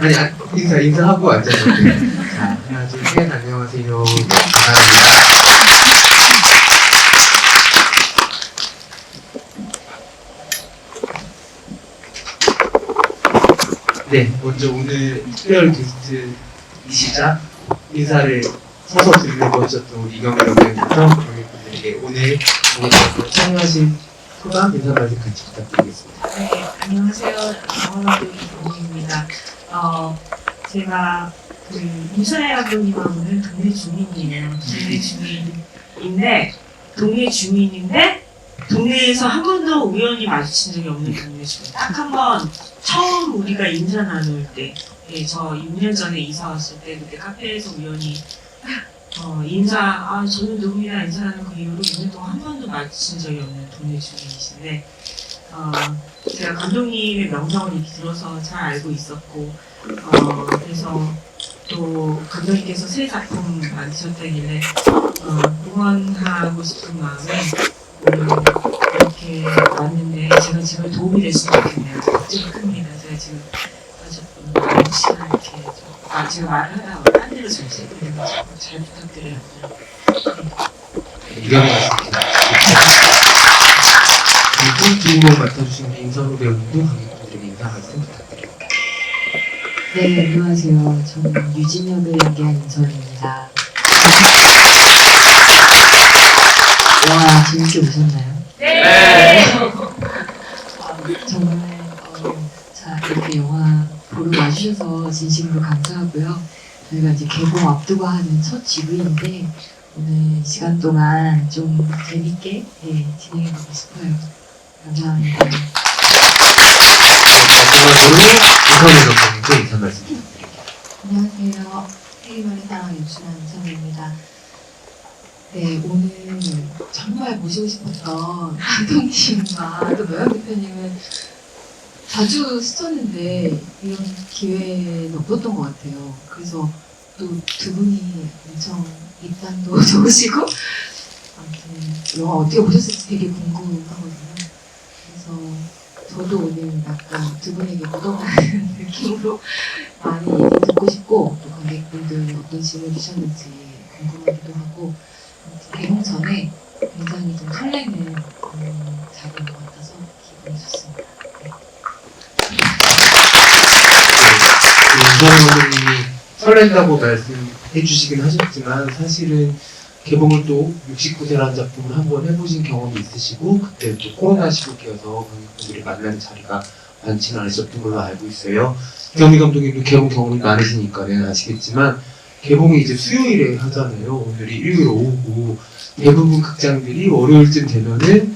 아니, 인사하고 앉아도 돼요. 자, 하나, 둘, 셋, 안녕하세요. 감사합니다. 네, 먼저 오늘 특별 게스트이시자 인사를 서서 드리려고 하셨던 우리 이경희 여러분부터 관객분들에게 오늘 공연에서 참여하신 소감 인사 말씀 같이 부탁드리겠습니다. 네, 안녕하세요. 영화감독 이경희입니다. 제가 윤선혜 감독님하고는 동네 주민이에요. 동네 주민인데 동네에서 한 번도 우연히 마주친 적이 없는 동네 주민. 딱 한 번 처음 우리가 인사 나눌 때, 예, 저 6년 전에 이사 왔을 때 그때 카페에서 우연히 저는 누구입니다 인사하는 그 이후로 6년 동안 한 번도 마주친 적이 없는 동네 주민이신데, 제가 감독님의 명성을 이렇게 들어서 잘 알고 있었고, 그래서 또 감독님께서 새 작품 만드셨다길래 응원하고 싶은 마음에 이렇게 왔는데 제가 지금 도움이 됐으면 좋겠네요. 걱정이 큽니다. 제가 지금 혹시나 이렇게 제가 말을 하다가 딴 데로 잘 새겨가지고 잘 부탁드려요. 이경희 말씀입니다. 그리고 주인공 맡아주신 임선우 배우님도 관객분들에게 인사 말씀 부탁드립니다. 네, 안녕하세요. 저는 유진혁을 연기한 임선우입니다. 와, 재밌게 보셨나요? 네! 정말 이렇게 영화 보러 와주셔서 진심으로 감사하고요. 저희가 이제 개봉 앞두고 하는 첫 GV인데 오늘 이 시간 동안 좀 재밌게 진행해보고 싶어요. 감사합니다. 마지막으로 이선우 감독님께 인사 말씀 부탁드립니다. 안녕하세요. 세기말의 사랑 유춘한 이선우입니다. 네, 오늘 정말 모시고 싶었던 감독님과 또 노영 대표님은 자주 스쳤는데 이런 기회는 없었던 것 같아요. 그래서 또 두 분이 엄청 입담도 좋으시고 아무튼 영화 어떻게 보셨을지 되게 궁금하거든요. 그래서 저도 오늘 약간 두 분에게 묻어가는 느낌으로 많이 얘기 듣고 싶고 또 관객분들 어떤 질문 주셨는지 궁금하기도 하고 개봉 전에 굉장히 좀 설레는 작은 것 같아서 기분이 좋습니다. 임선우 감독님이 설렌다고 말씀해 주시긴 하셨지만 사실은 개봉을 또 69세라는 작품을 한번 해보신 경험이 있으시고 그때 또 코로나 시국이어서 관객분들이 만나는 자리가 많지는 않으셨던 걸로 알고 있어요. 이경희 감독님도 개봉 경험이 많으시니까는 아시겠지만 개봉이 이제 수요일에 하잖아요. 오늘이 일요일 오후고 대부분 극장들이 월요일쯤 되면은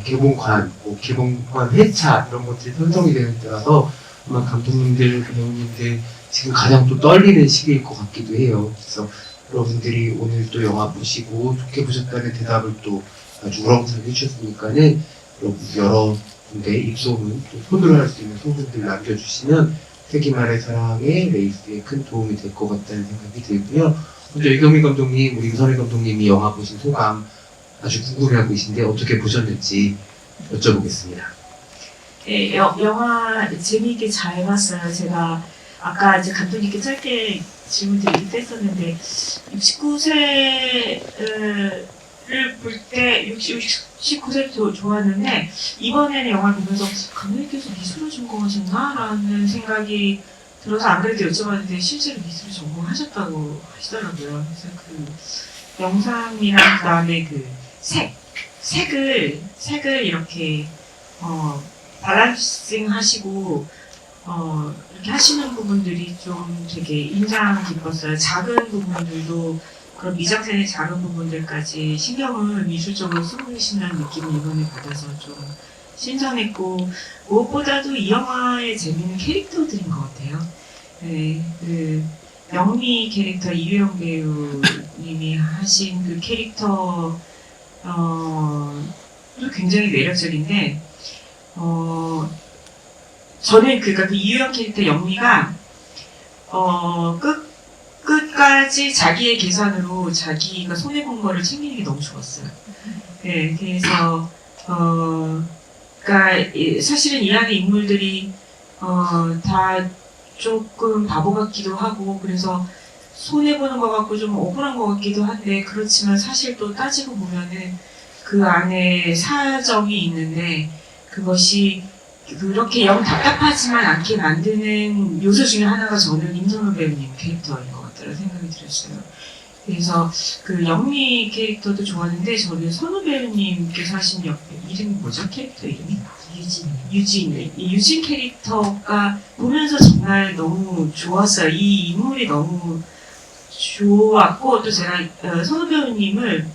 개봉관, 개봉관 회차 이런 것들이 선정이 되는 때라서 아마 감독님들, 배우님들 지금 가장 또 떨리는 시기일 것 같기도 해요. 그래서 여러분들이 오늘 또 영화 보시고 좋게 보셨다는 대답을 또 아주 우렁차게 해주셨으니까는 여러 군데 입소문, 또 손으로 할 수 있는 소문들 남겨주시면 세기말의 사랑의 레이스에 큰 도움이 될 것 같다는 생각이 들고요. 먼저 이경희 감독님, 우리 임선우 감독님이 영화 보신 소감 아주 궁금해하고 계신데 어떻게 보셨는지 여쭤보겠습니다. 네, 영화 재미있게 잘 봤어요. 제가 아까 이제 감독님께 짧게 질문 드리기도 했었는데 69세를 볼 때 69세도 좋았는데 이번에는 영화를 보면서 감독님께서 미술을 전공하셨나? 라는 생각이 들어서 안 그래도 여쭤봤는데 실제로 미술을 전공하셨다고 하시더라고요. 그래서 그 영상이랑 그다음에 그 색을 이렇게 밸런싱 하시고 이렇게 하시는 부분들이 좀 되게 인상 깊었어요. 작은 부분들도 그런 미장센의 작은 부분들까지 신경을 미술적으로 쓰고 계신다는 느낌을 이번에 받아서 좀 신선했고 무엇보다도 이 영화의 재미는 캐릭터들인 것 같아요. 네, 그 영미 캐릭터 이유영 배우님이 하신 그 캐릭터 도 굉장히 매력적인데 저는 그러니까 그 이유영 캐릭터 영미가 끝까지 자기의 계산으로 자기가 손해본 거를 챙기는 게 너무 좋았어요. 네, 그래서 그러니까 사실은 이 안에 인물들이 다 조금 바보 같기도 하고 그래서 손해보는 것 같고 좀 억울한 것 같기도 한데 그렇지만 사실 또 따지고 보면은 그 안에 사정이 있는데 그것이 그렇게 영 답답하지만 않게 만드는 요소 중에 하나가 저는 임선호 배우님 캐릭터인 것 같다는 생각이 들었어요. 그래서 그 영미 캐릭터도 좋았는데 저는 선우 배우님께서 하신 이름이 뭐죠? 캐릭터 이름이? 유진. 이 유진 캐릭터가 보면서 정말 너무 좋았어요. 이 인물이 너무 좋았고 또 제가 선우 배우님을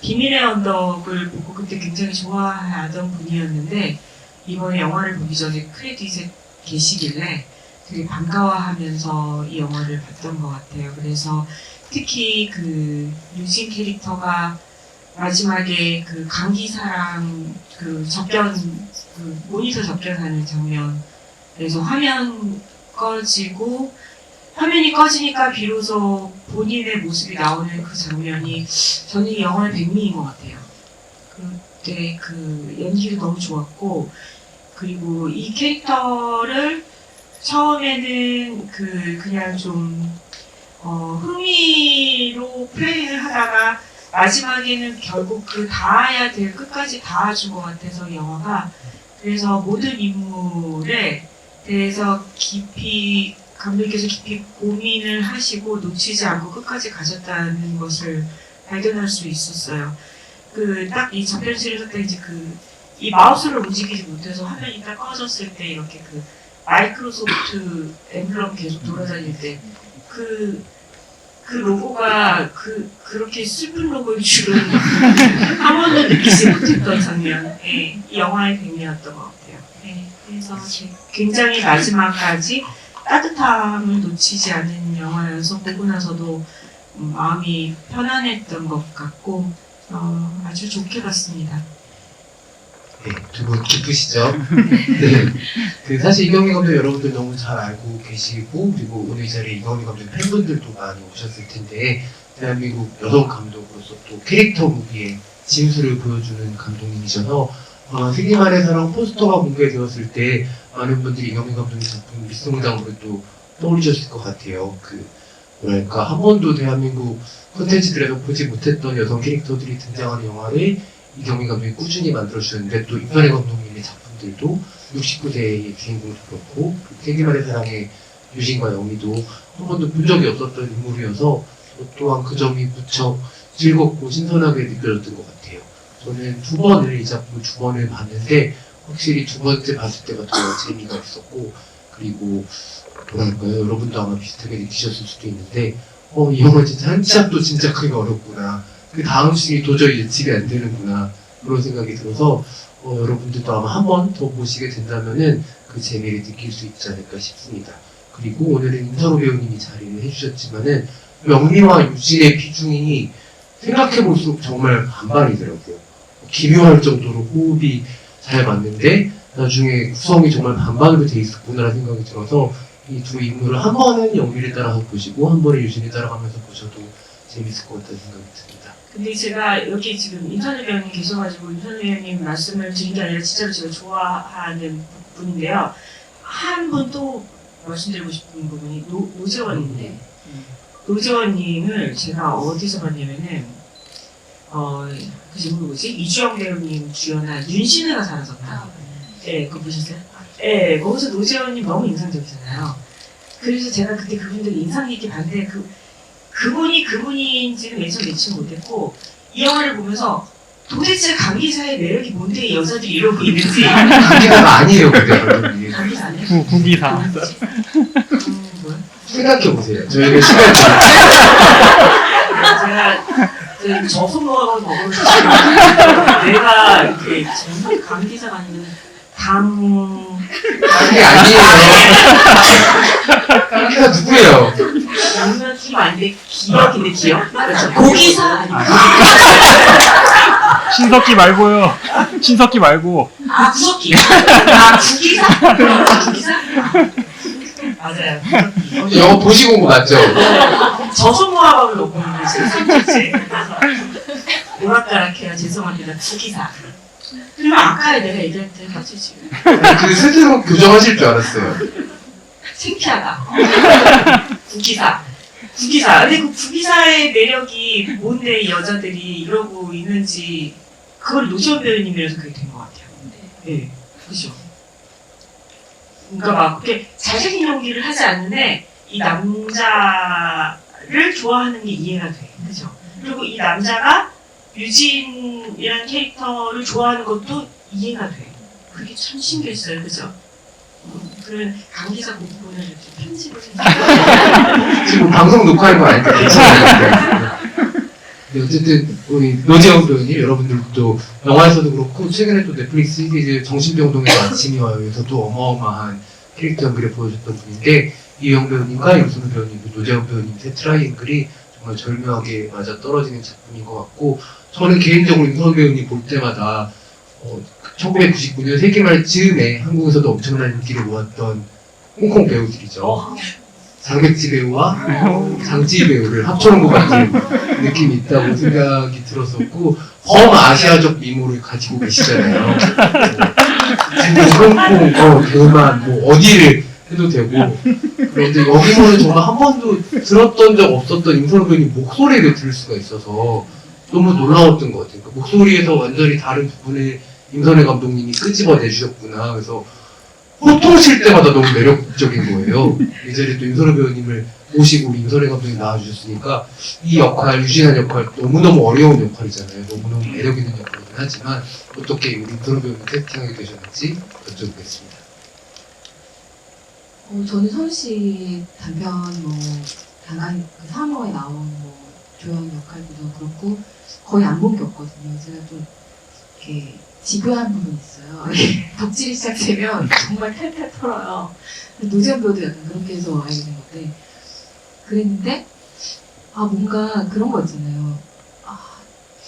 비밀의 언덕을 보고 그때 굉장히 좋아하던 분이었는데 이번에 영화를 보기 전에 크레딧에 계시길래 되게 반가워하면서 이 영화를 봤던 것 같아요. 그래서 특히 그 유진 캐릭터가 마지막에 그 강기사랑 그 접견, 그 모니터 접견하는 장면에서 화면이 꺼지니까 비로소 본인의 모습이 나오는 그 장면이 저는 이 영화의 백미인 것 같아요. 그때 그 연기도 너무 좋았고 그리고 이 캐릭터를 처음에는 그냥 좀 흥미로 플레이를 하다가 마지막에는 결국 그 닿아야 될 끝까지 닿아준 것 같아서 이 영화가 그래서 모든 인물에 대해서 감독님께서 깊이 고민을 하시고 놓치지 않고 끝까지 가셨다는 것을 발견할 수 있었어요. 딱 이 접견실에서 때 이제 이 마우스를 움직이지 못해서 화면이 딱 꺼졌을 때 이렇게 마이크로소프트 엠블럼 계속 돌아다닐 때 그 로고가 그렇게 슬픈 로고일 줄은 한 번도 느끼지 못했던 장면. 이 영화의 백미였던 것 같아요. 그래서 굉장히 마지막까지 따뜻함을 놓치지 않은 영화여서 보고 나서도 마음이 편안했던 것 같고 아주 좋게 봤습니다. 네, 두 분 기쁘시죠? 네. 사실 이경미 감독 여러분들 너무 잘 알고 계시고, 그리고 오늘 이 자리에 이경미 감독 팬분들도 많이 오셨을 텐데, 대한민국 여성 감독으로서 또 캐릭터 무비의 진수를 보여주는 감독님이셔서, 세기말의 사랑 포스터가 공개되었을 때, 많은 분들이 이경미 감독의 작품 미성장으로 또 떠올리셨을 것 같아요. 뭐랄까, 한 번도 대한민국 콘텐츠들에서 보지 못했던 여성 캐릭터들이 등장하는 영화를 이경미 감독이 꾸준히 만들어주셨는데 또 임선혜 감독님의 작품들도 69세의 주인공도 그렇고 세기말의 사랑의 유진과 영미도 한 번도 본 적이 없었던 인물이어서 저 또한 그 점이 무척 즐겁고 신선하게 느껴졌던 것 같아요. 저는 이 작품 두 번을 봤는데 확실히 두 번째 봤을 때가 더 재미가 있었고 그리고 뭐랄까요 여러분도 아마 비슷하게 느끼셨을 수도 있는데 이 영화 진짜 한 시합도 짐작하기 어렵구나. 그 다음 씬이 도저히 예측이 안 되는구나 그런 생각이 들어서 여러분들도 아마 한 번 더 보시게 된다면은 그 재미를 느낄 수 있지 않을까 싶습니다. 그리고 오늘은 임선호 배우님이 자리를 해주셨지만은 영미와 유진의 비중이 생각해볼수록 정말 반반이더라고요. 기묘할 정도로 호흡이 잘 맞는데 나중에 구성이 정말 반반으로 돼 있었구나라는 생각이 들어서 이 두 인물을 한 번은 영미를 따라서 보시고 한 번은 유진을 따라가면서 보셔도 재밌을 것 같다는 생각이 듭니다. 근데 제가 여기 지금 임선우 배우님 계셔가지고 임선우 배우님 말씀을 드린 게 아니라 진짜로 제가 좋아하는 분인데요. 한 분 또 말씀드리고 싶은 부분이 노재원인데 노재원님을 제가 어디서 봤냐면은 그 제목이 뭐지? 이주영 배우님 주연한 윤신혜가 살아섰다. 네, 그거 보셨어요? 네, 거기서 노재원님 너무 인상적이잖아요. 그래서 제가 그때 그분들 인상 깊게 봤는데 그분이 그분인지는 맨 처음 예측 못했고 이 영화를 보면서 도대체 강기사의 매력이 뭔데 여자들이 이러고 있는지 강기사가 아니에요 그때 강기사 아니에요? 구기사 뭐야? 생각해보세요. 저희가 시간 제가 저속노하고 먹으면서 내가 이렇게 정말 강기사가 아니면 그게 아니에요. 강기사 누구예요? 양면 키가 아닌데 기억인데 기억? 고기사 아니면 신석기 말고요. 신석기 말고 구석기 구기사? 구기사? 맞아요. 영어 보시고 온 거 맞죠? 저속노하고 먹고 있는데 지금 3주째 오락가락해요. 죄송합니다. 구기사. 그리고 아까 내가 얘기할 때 사실 지금 그 스스로 교정하실 줄 알았어요. 창피하다. 구기사. 근데 그 구기사의 매력이 뭔데 이 여자들이 이러고 있는지 그걸 노지원 배우님이라서 그게 된 것 같아요. 네, 그죠. 그러니까 막 그렇게 잘생긴 연기를 하지 않는데 이 남자를 좋아하는 게 이해가 돼. 그죠. 그리고 이 남자가 유진이라는 캐릭터를 좋아하는 것도 이해가 돼. 그게 참 신기했어요. 그죠. 그런 강기자 부분을 이렇게 편집을 해서 지금 방송 녹화할 거 아닌데 괜찮아요. 네, 어쨌든 우리 노지영 배우님 여러분들도 영화에서도 그렇고 최근에 또 넷플릭스 시리즈 정신병동의 아침이 와요에서도 어마어마한 캐릭터 연기를 보여줬던 분인데 이영 배우님과 윤순우 배우님, 노지영 배우님 세 트라이앵글이 정말 절묘하게 맞아 떨어지는 작품인 것 같고 저는 개인적으로 윤순우 배우님 볼 때마다 1999년 세기말 즈음에 한국에서도 엄청난 인기를 모았던 홍콩 배우들이죠. 장백지 배우와 장지희 배우를 합쳐놓은 것 같은 느낌이 있다고 생각이 들었었고 범아시아적 미모를 가지고 계시잖아요. 홍콩, 대만 뭐 어디를 해도 되고 그런데 여기서는 정말 한 번도 들었던 적 없었던 임선호 배우님 목소리를 들을 수가 있어서 너무 놀라웠던 것 같아요. 그 목소리에서 완전히 다른 부분을 임선혜 감독님이 끄집어내 주셨구나. 그래서 호통칠 때마다 너무 매력적인 거예요. 이 자리에 또 임선혜 배우님을 모시고 우리 임선혜 감독님 나와주셨으니까 이 역할, 유진한 역할 너무너무 어려운 역할이잖아요. 너무너무 매력 있는 역할이긴 하지만 어떻게 우리 임선혜 배우님 캐스팅하게 되셨는지 여쭤보겠습니다. 저는 서울시 단편 단한 3호에 나온 조연 역할도 그렇고 거의 안 본 게 없거든요. 제가 좀 이렇게 집요한 부분이 있어요. 덕질이 시작되면 정말 탈탈 털어요. 노지원 배우도 약간 그렇게 해서 알게 된 건데 그랬는데 뭔가 그런 거 있잖아요.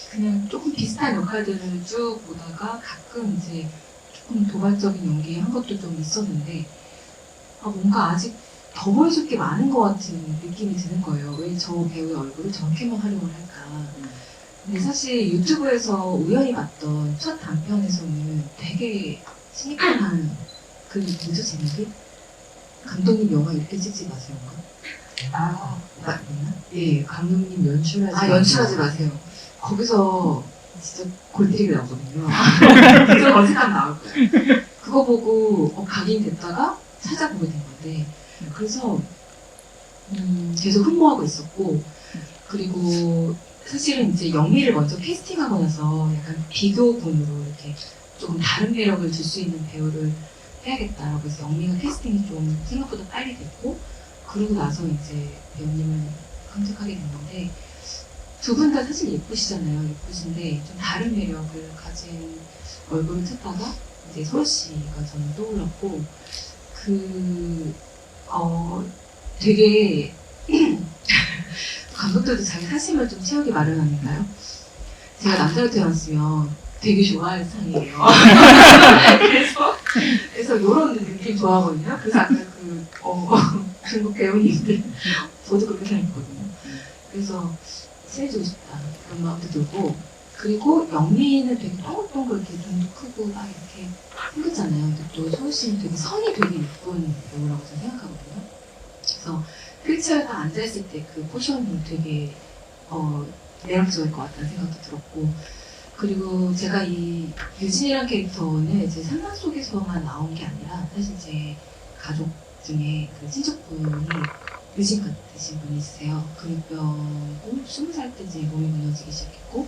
그냥 조금 비슷한 역할들을 쭉 보다가 가끔 이제 조금 도발적인 연기 한 것도 좀 있었는데 뭔가 아직 더 보여줄 게 많은 것 같은 느낌이 드는 거예요. 왜 저 배우의 얼굴을 저렇게만 활용을 할까. 근데 사실 유튜브에서 우연히 봤던 첫 단편에서는 되게 시니컬한 그 뭐죠 제목이? 감독님 영화 이렇게 찍지 마세요. 맞나? 예, 감독님 연출하지 마세요. 거기서 진짜 골때리게 나오거든요. 그래서 어색함 나올 거예요. 그거 보고 각인됐다가 찾아보게 된 건데 그래서 계속 흠모하고 있었고 그리고 사실은 이제 영미를 먼저 캐스팅하고 나서 약간 비교군으로 이렇게 조금 다른 매력을 줄 수 있는 배우를 해야겠다라고 해서 영미가 캐스팅이 좀 생각보다 빨리 됐고 그러고 나서 이제 배우님을 선택하게 된 건데 두 분 다 사실 예쁘시잖아요. 예쁘신데 좀 다른 매력을 가진 얼굴을 찾다가 이제 서울 씨가 저는 떠올랐고 되게 감독들도 자기 사심을 좀 채우기 마련 아닌가요? 제가 남자로 태어났으면 되게 좋아할 상이에요. 그래서 이런 느낌 좋아하거든요. 그래서 아까 중국 배우님들 저도 그렇게 생각했거든요. 그래서 친해지고 싶다 그런 마음도 들고 그리고 영미는 되게 동글동글 이렇게 눈도 크고 막 이렇게 생겼잖아요. 근데 또 소은 씨는 되게 선이 되게 예쁜 배우라고 저는 생각하거든요. 그래서 휠체어에 앉아있을 때 그 포션이 되게 매력적일 것 같다는 생각도 들었고 그리고 제가 이 유진이라는 캐릭터는 제 상상 속에서만 나온 게 아니라 사실 제 가족 중에 그 친척분이 유진 같으신 분이 있으세요. 근육병 20살 때쯤에 몸이 무너지기 시작했고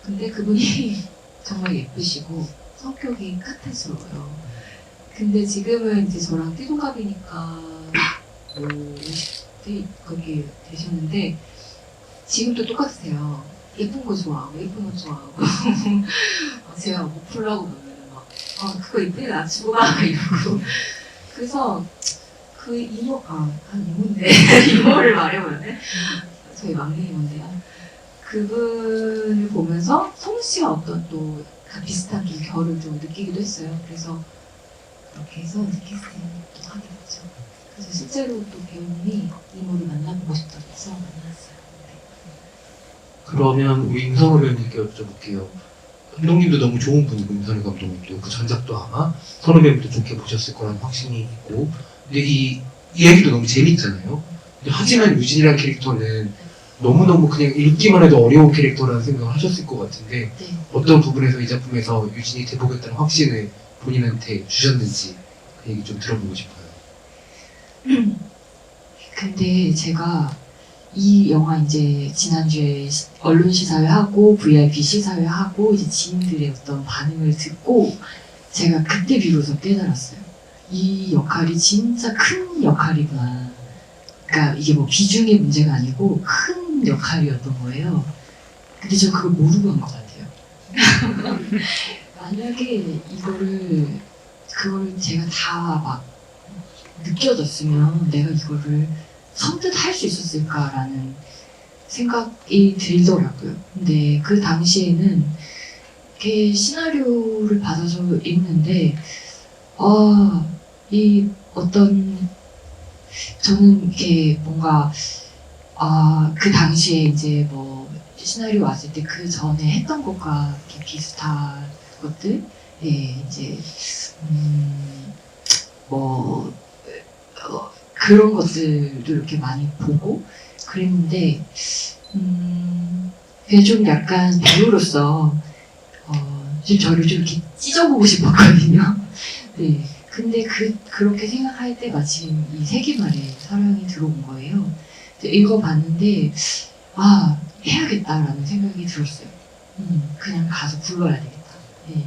근데 그분이 정말 예쁘시고 성격이 까탈스러워요. 근데 지금은 이제 저랑 띠동갑이니까 50대 거기 되셨는데 지금도 똑같으세요. 예쁜 거 좋아하고 예쁜 거 좋아하고 제가 뭐 풀라고 보면은 막 그거 이쁘게 낮추고 막 이러고 그래서 그 이모인데 이모를 말해보네. 저희 막내 이모인데요. 그분을 보면서 성우 씨와 어떤 또 비슷한 좀 결을 좀 느끼기도 했어요. 그래서 그렇게 해서 이제 캐스팅을 또 하게 됐죠. 그래서 실제로 또 배우님이 이모를 만나보고 싶다고 해서 만났어요. 그러면 우리 임성호 배우님께 여쭤볼게요. 감독님도 너무 좋은 분이고 임선혜 감독님도 그 전작도 아마 선호 배우님도 좋게 보셨을 거라는 확신이 있고 근데 이 이야기도 너무 재밌잖아요. 근데 하지만 유진이라는 캐릭터는 너무너무 그냥 읽기만 해도 어려운 캐릭터라는 생각을 하셨을 것 같은데 네. 어떤 부분에서 이 작품에서 유진이 돼보겠다는 확신을 본인한테 주셨는지 그 얘기 좀 들어보고 싶어요. 근데 제가 이 영화 이제 지난주에 언론 시사회 하고 VIP 시사회 하고 이제 지인들의 어떤 반응을 듣고 제가 그때 비로소 깨달았어요. 이 역할이 진짜 큰 역할이구나. 그러니까 이게 뭐 비중의 문제가 아니고 큰 역할이었던 거예요. 근데 저 그걸 모르고 한 것 같아요. 만약에 그걸 제가 다 막 느껴졌으면 내가 이거를 선뜻 할 수 있었을까라는 생각이 들더라고요. 근데 그 당시에는 이렇게 시나리오를 받아서 읽는데, 이 어떤, 저는 이렇게 뭔가, 그 당시에 이제 뭐 시나리오 왔을 때 그 전에 했던 것과 이렇게 비슷한 것들, 예, 이제, 뭐, 그런 것들을 이렇게 많이 보고 그랬는데, 그게 좀 약간 배우로서, 좀 저를 좀 이렇게 찢어보고 싶었거든요. 네. 근데 그렇게 생각할 때 마침 이 세기말에 사랑이 들어온 거예요. 읽어봤는데, 해야겠다라는 생각이 들었어요. 그냥 가서 불러야 되겠다. 네,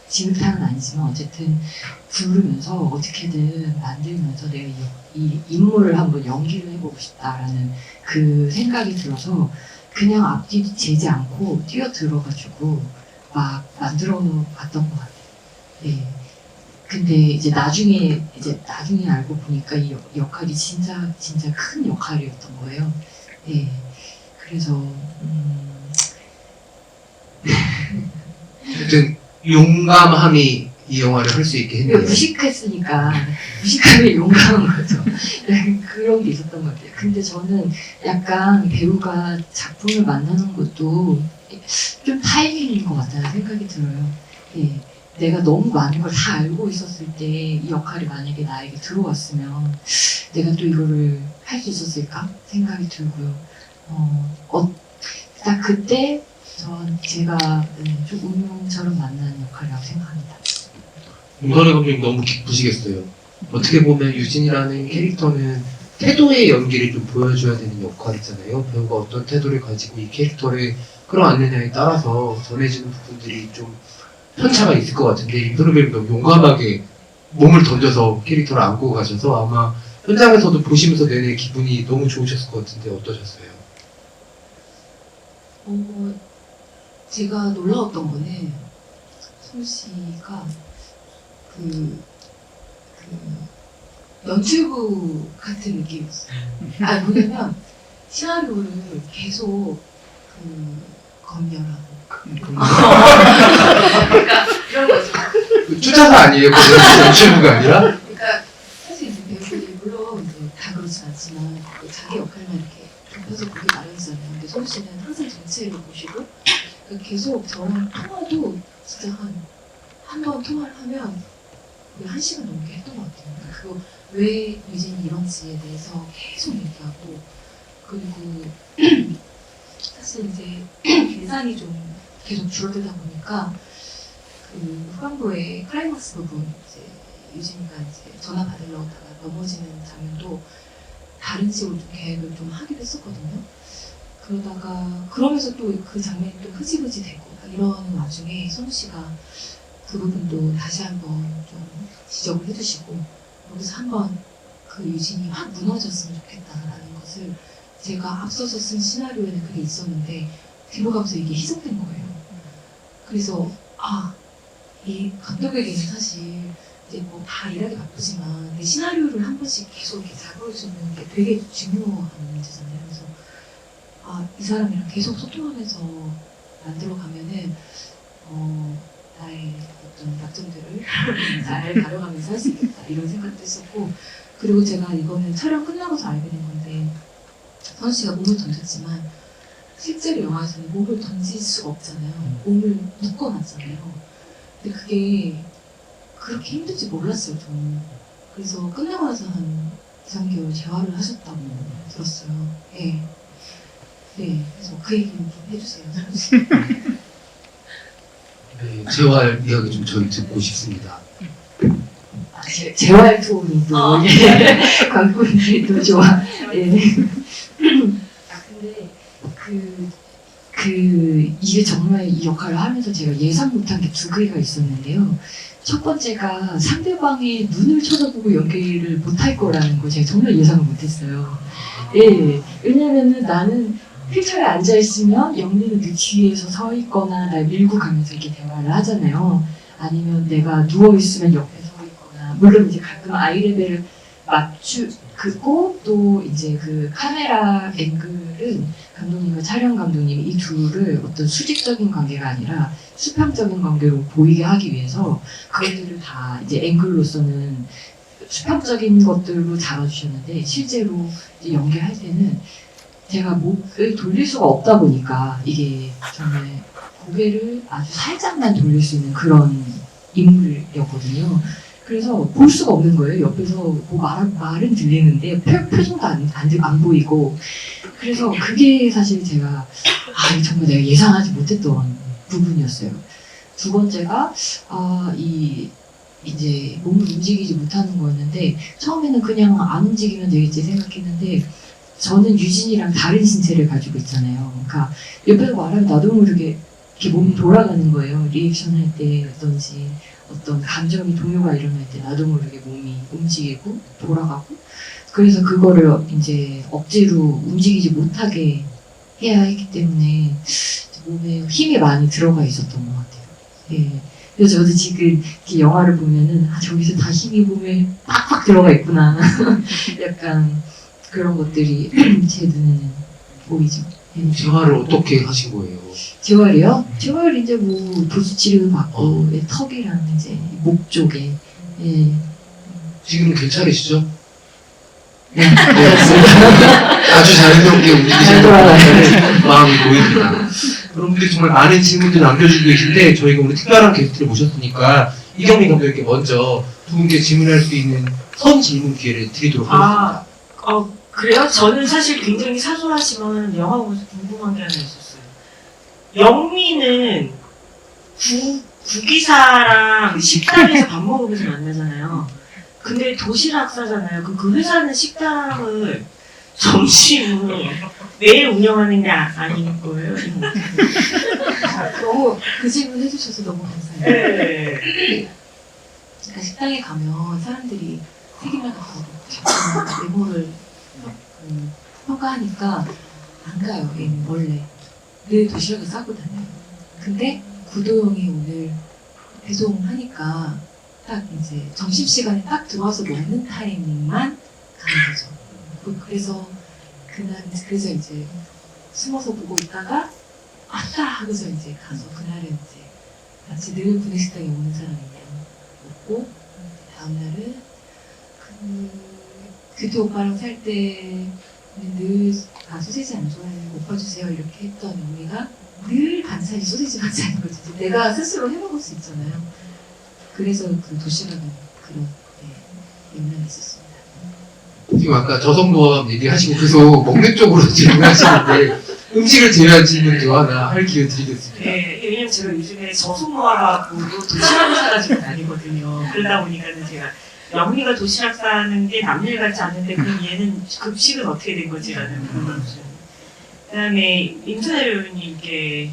진흙탕은 아니지만 어쨌든 부르면서 어떻게든 만들면서 내가 이 인물을 한번 연기를 해보고 싶다라는 그 생각이 들어서 그냥 앞뒤 재지 않고 뛰어들어가지고 막 만들어 봤던 것 같아요. 네. 근데 이제 나중에 알고 보니까 이 역할이 진짜 큰 역할이었던 거예요. 네. 그래서 어쨌든 용감함이 이 영화를 할 수 있게 했네요. 무식했으니까 무식함에 용감한 거죠. 그런 게 있었던 것 같아요. 근데 저는 약간 배우가 작품을 만나는 것도 좀 타이밍인 것 같다는 생각이 들어요. 예. 내가 너무 많은 걸 다 알고 있었을 때 이 역할이 만약에 나에게 들어왔으면 내가 또 이거를 할 수 있었을까 생각이 들고요. 딱 그때 제가 좀 운명처럼 만난 역할이라고 생각합니다. 윤건희 감독님 너무 기쁘시겠어요. 어떻게 보면 유진이라는 캐릭터는 태도의 연기를 좀 보여줘야 되는 역할이잖아요. 배우가 어떤 태도를 가지고 이 캐릭터를 끌어안느냐에 따라서 전해지는 부분들이 좀 편차가 있을 것 같은데 윤건희 배우님 너무 용감하게 몸을 던져서 캐릭터를 안고 가셔서 아마 현장에서도 보시면서 내내 기분이 너무 좋으셨을 것 같은데 어떠셨어요? 제가 놀라웠던 거는 손 씨가 연출부 같은 느낌이었어요. 뭐냐면 시나리오를 계속 검열하고 그러니까 이런 거죠. 투자사 아니에요? 그건 연출부가 아니라? 그러니까 사실 이제 배우들이 물론 이제 다 그렇진 않지만 자기 역할만 이렇게 좁혀서 보기 마련이잖아요. 근데 손 씨는 항상 전체를 보시고 계속 저랑 통화도 진짜 한 번 통화를 하면 거의 1시간 넘게 했던 것 같아요. 그리고 왜 유진이 이런지에 대해서 계속 얘기하고 그리고 사실 이제 예산이 좀 계속 줄어들다 보니까 후반부의 클라이막스 부분 이제 유진이가 이제 전화 받으려다가 넘어지는 장면도 다른 식으로 좀 계획을 좀 하기도 했었거든요. 그러다가 그러면서 또 그 장면이 또 흐지부지 되고 이러는 와중에 선우 씨가 그 부분도 다시 한번 좀 지적을 해주시고 여기서 한번 그 유진이 확 무너졌으면 좋겠다라는 것을 제가 앞서서 쓴 시나리오에는 그게 있었는데 뒤로 가면서 이게 희석된 거예요. 그래서 이 감독에게는 사실 이제 뭐 다 일하기 바쁘지만 내 시나리오를 한 번씩 계속 이렇게 잡아주는 게 되게 중요한 문제잖아요. 그래서 이 사람이랑 계속 소통하면서 만들어가면은 나의 어떤 약점들을 잘 다뤄가면서 할 수 있겠다 이런 생각도 했었고 그리고 제가 이거는 촬영 끝나고서 알게 된 건데 선우 씨가 몸을 던졌지만 실제로 영화에서는 몸을 던질 수가 없잖아요. 몸을 묶어놨잖아요. 근데 그게 그렇게 힘든지 몰랐어요, 저는. 그래서 끝나고 나서 한 2-3개월 재활을 하셨다고 들었어요. 예. 네, 그래서 그 얘기는 좀 해주세요. 네, 재활 이야기 좀 저희 듣고 싶습니다. 재활 톤이 또 광고인들이 또 좋아. 예. 근데 이게 정말 이 역할을 하면서 제가 예상 못한 게 두 개가 있었는데요. 첫 번째가 상대방의 눈을 쳐다보고 연기를 못할 거라는 거 제가 정말 예상을 못했어요. 예, 왜냐면은 나는 휠체어에 앉아있으면 영리는 그 뒤에서 서 있거나 날 밀고 가면서 이렇게 대화를 하잖아요. 아니면 내가 누워있으면 옆에 서 있거나, 물론 이제 가끔 아이 레벨을 맞추고 또 이제 그 카메라 앵글은 감독님과 촬영 감독님이 이 둘을 어떤 수직적인 관계가 아니라 수평적인 관계로 보이게 하기 위해서 그것들을 다 이제 앵글로서는 수평적인 것들로 잡아주셨는데 실제로 이제 연기할 때는 제가 목을 돌릴 수가 없다 보니까 이게 정말 고개를 아주 살짝만 돌릴 수 있는 그런 인물이었거든요. 그래서 볼 수가 없는 거예요. 옆에서 뭐 말은 들리는데 표정도 안 보이고. 그래서 그게 사실 제가 정말 내가 예상하지 못했던 부분이었어요. 두 번째가 이제 몸을 움직이지 못하는 거였는데 처음에는 그냥 안 움직이면 되겠지 생각했는데 저는 유진이랑 다른 신체를 가지고 있잖아요. 그러니까 옆에서 말하면 나도 모르게 이렇게 몸이 돌아가는 거예요. 리액션 할 때든지 어떤 감정이 동요가 일어날 때 나도 모르게 몸이 움직이고 돌아가고 그래서 그거를 이제 억지로 움직이지 못하게 해야 했기 때문에 몸에 힘이 많이 들어가 있었던 것 같아요. 예. 그래서 저도 지금 이렇게 영화를 보면은 저기서 다 힘이 몸에 팍팍 들어가 있구나. 약간 그런 것들이 제 눈에는 보이죠. 예. 재활을 어떻게 하신 거예요? 재활이요? 재활 이제 뭐 보수 치료도 받고 턱이랑 이제 목 쪽에 예. 지금은 괜찮으시죠? 네. 아주 자연스럽게 움직이시는 잘 돌아가요. 마음이 보입니다. 여러분들이 정말 많은 질문들 남겨주고 계신데 저희가 오늘 특별한 게스트를 모셨으니까 이경민 감독님께 먼저 두 분께 질문할 수 있는 선 질문 기회를 드리도록 하겠습니다. 그래요? 저는 사실 굉장히 사소하지만 영화 보면서 궁금한 게 하나 있었어요. 영미는 구기사랑 식당에서 밥 먹으면서 만나잖아요. 근데 도시락 싸잖아요. 그 회사는 식당을 점심을 매일 운영하는 게 아닌 거예요. 너무 그 질문 해주셔서 너무 감사해요. 네. 그러니까 식당에 가면 사람들이 세기말 같은 거 메모를 평가하니까 안 가요. 얘는 원래 늘 도시락을 싸고 다녀요. 근데 구도영이 오늘 배송하니까 딱 이제 점심시간에 딱 들어와서 먹는 타이밍만 가는 거죠. 그래서 그래서 이제 숨어서 보고 있다가 왔다 하고서 이제 가서 그날은 이제 같이 늘 구내식당에 오는 사람이랑 먹고 다음날은 규태 오빠랑 살 때는 늘 소시지 안 좋아해요. 오빠 주세요 이렇게 했던 영미가 늘 반찬이 소시지 반찬인 거지. 내가 스스로 해먹을 수 있잖아요. 그래서 그 도시락은 그런 영향이 있었습니다. 지금 아까 저성노함 얘기하시고 계속 먹는 쪽으로 질문하시는데 음식을 제외한 질문도 하나 할 기회 드리겠습니다. 네, 왜냐면 제가 요즘에 저속노화하고 도시락을 사가지고 다니거든요. 그러다 보니까는 제가 영미가 도시락 싸는 게 남일 같지 않은데 그럼 얘는 급식은 어떻게 된 거지라는 그런 거죠. 그다음에 임선혜 배우님께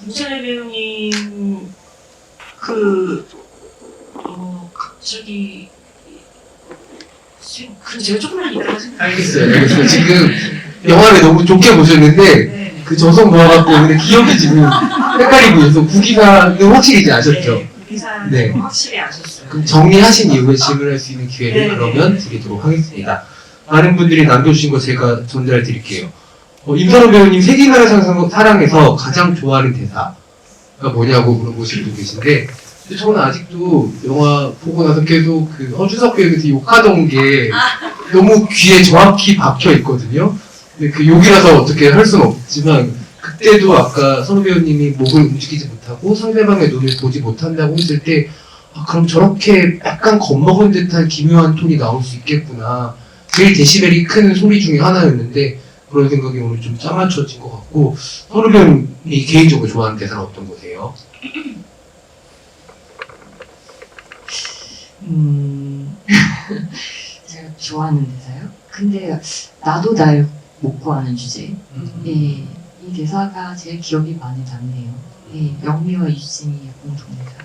임선혜 배우님 갑자기 그럼 제가 조금만 이따가 알겠어요. 지금 영화를 너무 좋게 보셨는데 네. 그 저성 모아갖고 오늘 기억이 지금 헷갈리고 있어서 구기사는 확실히 이제 아셨죠? 네, 기사는 네. 확실히 아셨어요. 그럼 정리하신 이후에 질문할 수 있는 기회를 네. 그러면 드리도록 하겠습니다. 많은 분들이 남겨주신 거 제가 전달해 드릴게요. 임선호 배우님 세기나라 사랑에서 가장 좋아하는 대사가 뭐냐고 물어보시는 분 계신데 근데 저는 아직도 영화 보고 나서 계속 그 허준석 배우에서 욕하던 게 너무 귀에 정확히 박혀 있거든요. 근데 그 욕이라서 어떻게 할 수는 없지만 그때도 아까 선우 배우님이 목을 움직이지 못하고 상대방의 눈을 보지 못한다고 했을 때 아, 그럼 저렇게 약간 겁먹은 듯한 기묘한 톤이 나올 수 있겠구나. 제일 데시벨이 큰 소리 중에 하나였는데 그런 생각이 오늘 좀 짜맞춰진 것 같고 선우 배우님이 개인적으로 좋아하는 대사는 어떤 거세요? 제가 좋아하는 대사요? 근데 나도 날 못 구하는 주제. 예, 이 대사가 제일 기억이 많이 남네요. 예, 영미와 유진이의 공통 대사.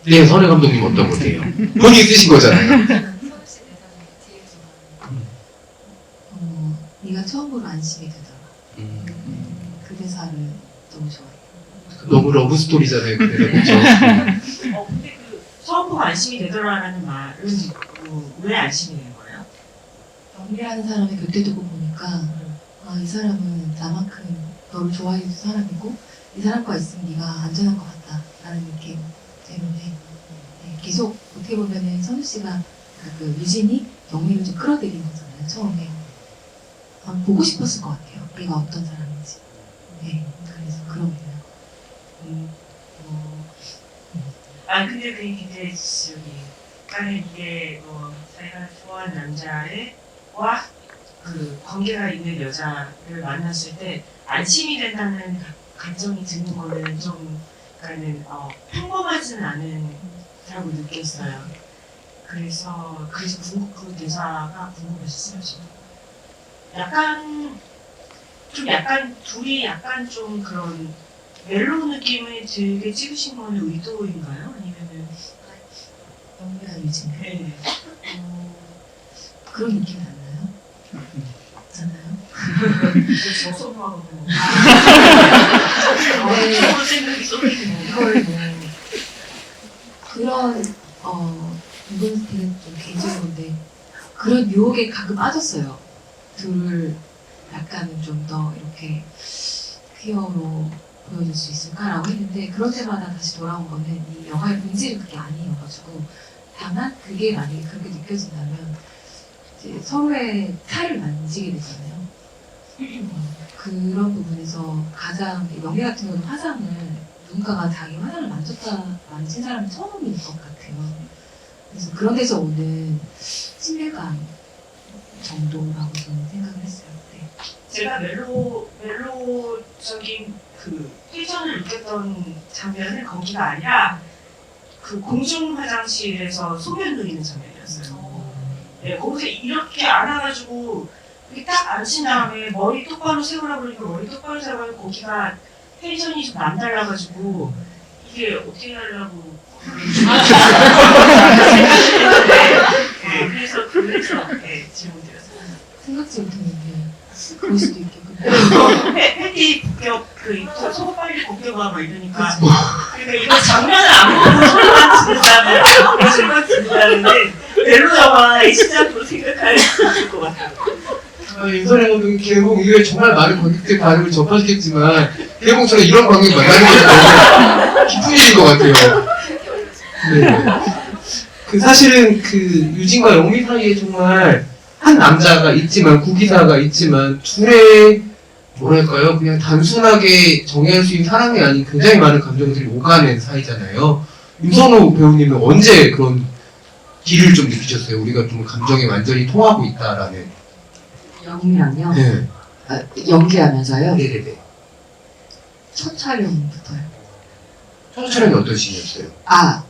네, 선우 감독님 어떤 거세요? 본인이 쓰신 거잖아요. 네가 처음으로 안심이 되더라. 그 대사를 너무 좋아해요. 너무 러브 스토리잖아요. 그때 그렇죠? 근데 그 처음 보고 안심이 되더라라는 말은 왜 안심이 되는 거예요? 영미라는 사람의 곁에 두고 보니까 아, 이 사람은 나만큼 너를 좋아해줄 사람이고 이 사람과 있으면 네가 안전한 것 같다 라는 느낌 때문에 네, 계속 어떻게 보면은 선우 씨가 그 유진이 영미를 좀 끌어들인 거잖아요 처음에. 보고 싶었을 것 같아요. 얘가 어떤 사람인지. 네, 그래서 그런 거예요. 근데 그 이제 나는 이게 자기가 좋아하는 남자와 그 관계가 있는 여자를 만났을 때 안심이 된다는 감정이 드는 거는 좀 그러니까는 평범하지는 않다고 느꼈어요. 그래서 그 대사가 궁금했어요. 저는. 약간 둘이 약간 좀 그런 멜로 느낌을 들게 찍으신 거는 의도인가요? 아니면은 영미랑 유진. 네. 그런 느낌이 안 나요? 않나요? 저 소모하고 네. 생각이 쏠리네. 이걸 그런 이건 되게 좀 개인적인 건데 그런 유혹에 가끔 빠졌어요. 둘을 약간은 좀 더 이렇게 퀴어로 보여줄 수 있을까라고 했는데 그럴 때마다 다시 돌아온 거는 이 영화의 본질은 그게 아니어가지고 다만 그게 만약에 그렇게 느껴진다면 이제 서로의 살을 만지게 되잖아요. 그런 부분에서 가장 영예 같은 경우는 화상을 누군가가 자기 화상을 만진 사람이 처음인 것 같아요. 그래서 그런 데서 오는 친밀감 정도라고 저는 생각을 했어요. 네. 제가 멜로적인 그 텐션을 느꼈던 장면은 거기가 아니라 그 공중 화장실에서 소변 누이는 장면이었어요. 네, 거기서 이렇게 안아가지고 이렇게 딱 앉힌 다음에 머리 똑바로 세우라고 그러니까 머리 똑바로 세우면 거기가 텐션이 좀 남달라가지고 이게 어떻게 하려고 그래서 질문 드렸어요. 생각지 못했는데 그럴 수도 있겠군요. 팬티 복격 속옷 빨리 복격아 막 이러니까 그러니까 이거 장면을 안 보고 소리만 듣는다는데 멜로 영화의 시작으로 생각할 수 있을 것 같아요. 윤선혜 감독이 개봉 이후에 정말 많은 관객들 반응을 접하셨겠지만 개봉처럼 이런 관객 만나는 게 너무 기쁜 일인 것 같아요. 네. 그 사실은 그 유진과 영미 사이에 정말 한 남자가 있지만 구기사가 있지만 둘의 뭐랄까요 그냥 단순하게 정의할 수 있는 사랑이 아닌 굉장히 많은 감정들이 오가는 사이잖아요. 윤선호 배우님은 언제 그런 길을 좀 느끼셨어요? 우리가 좀 감정이 완전히 통하고 있다라는. 영미랑요? 네. 연기하면서요? 네네네. 첫 촬영부터요. 첫 촬영이 어떤 시기였어요?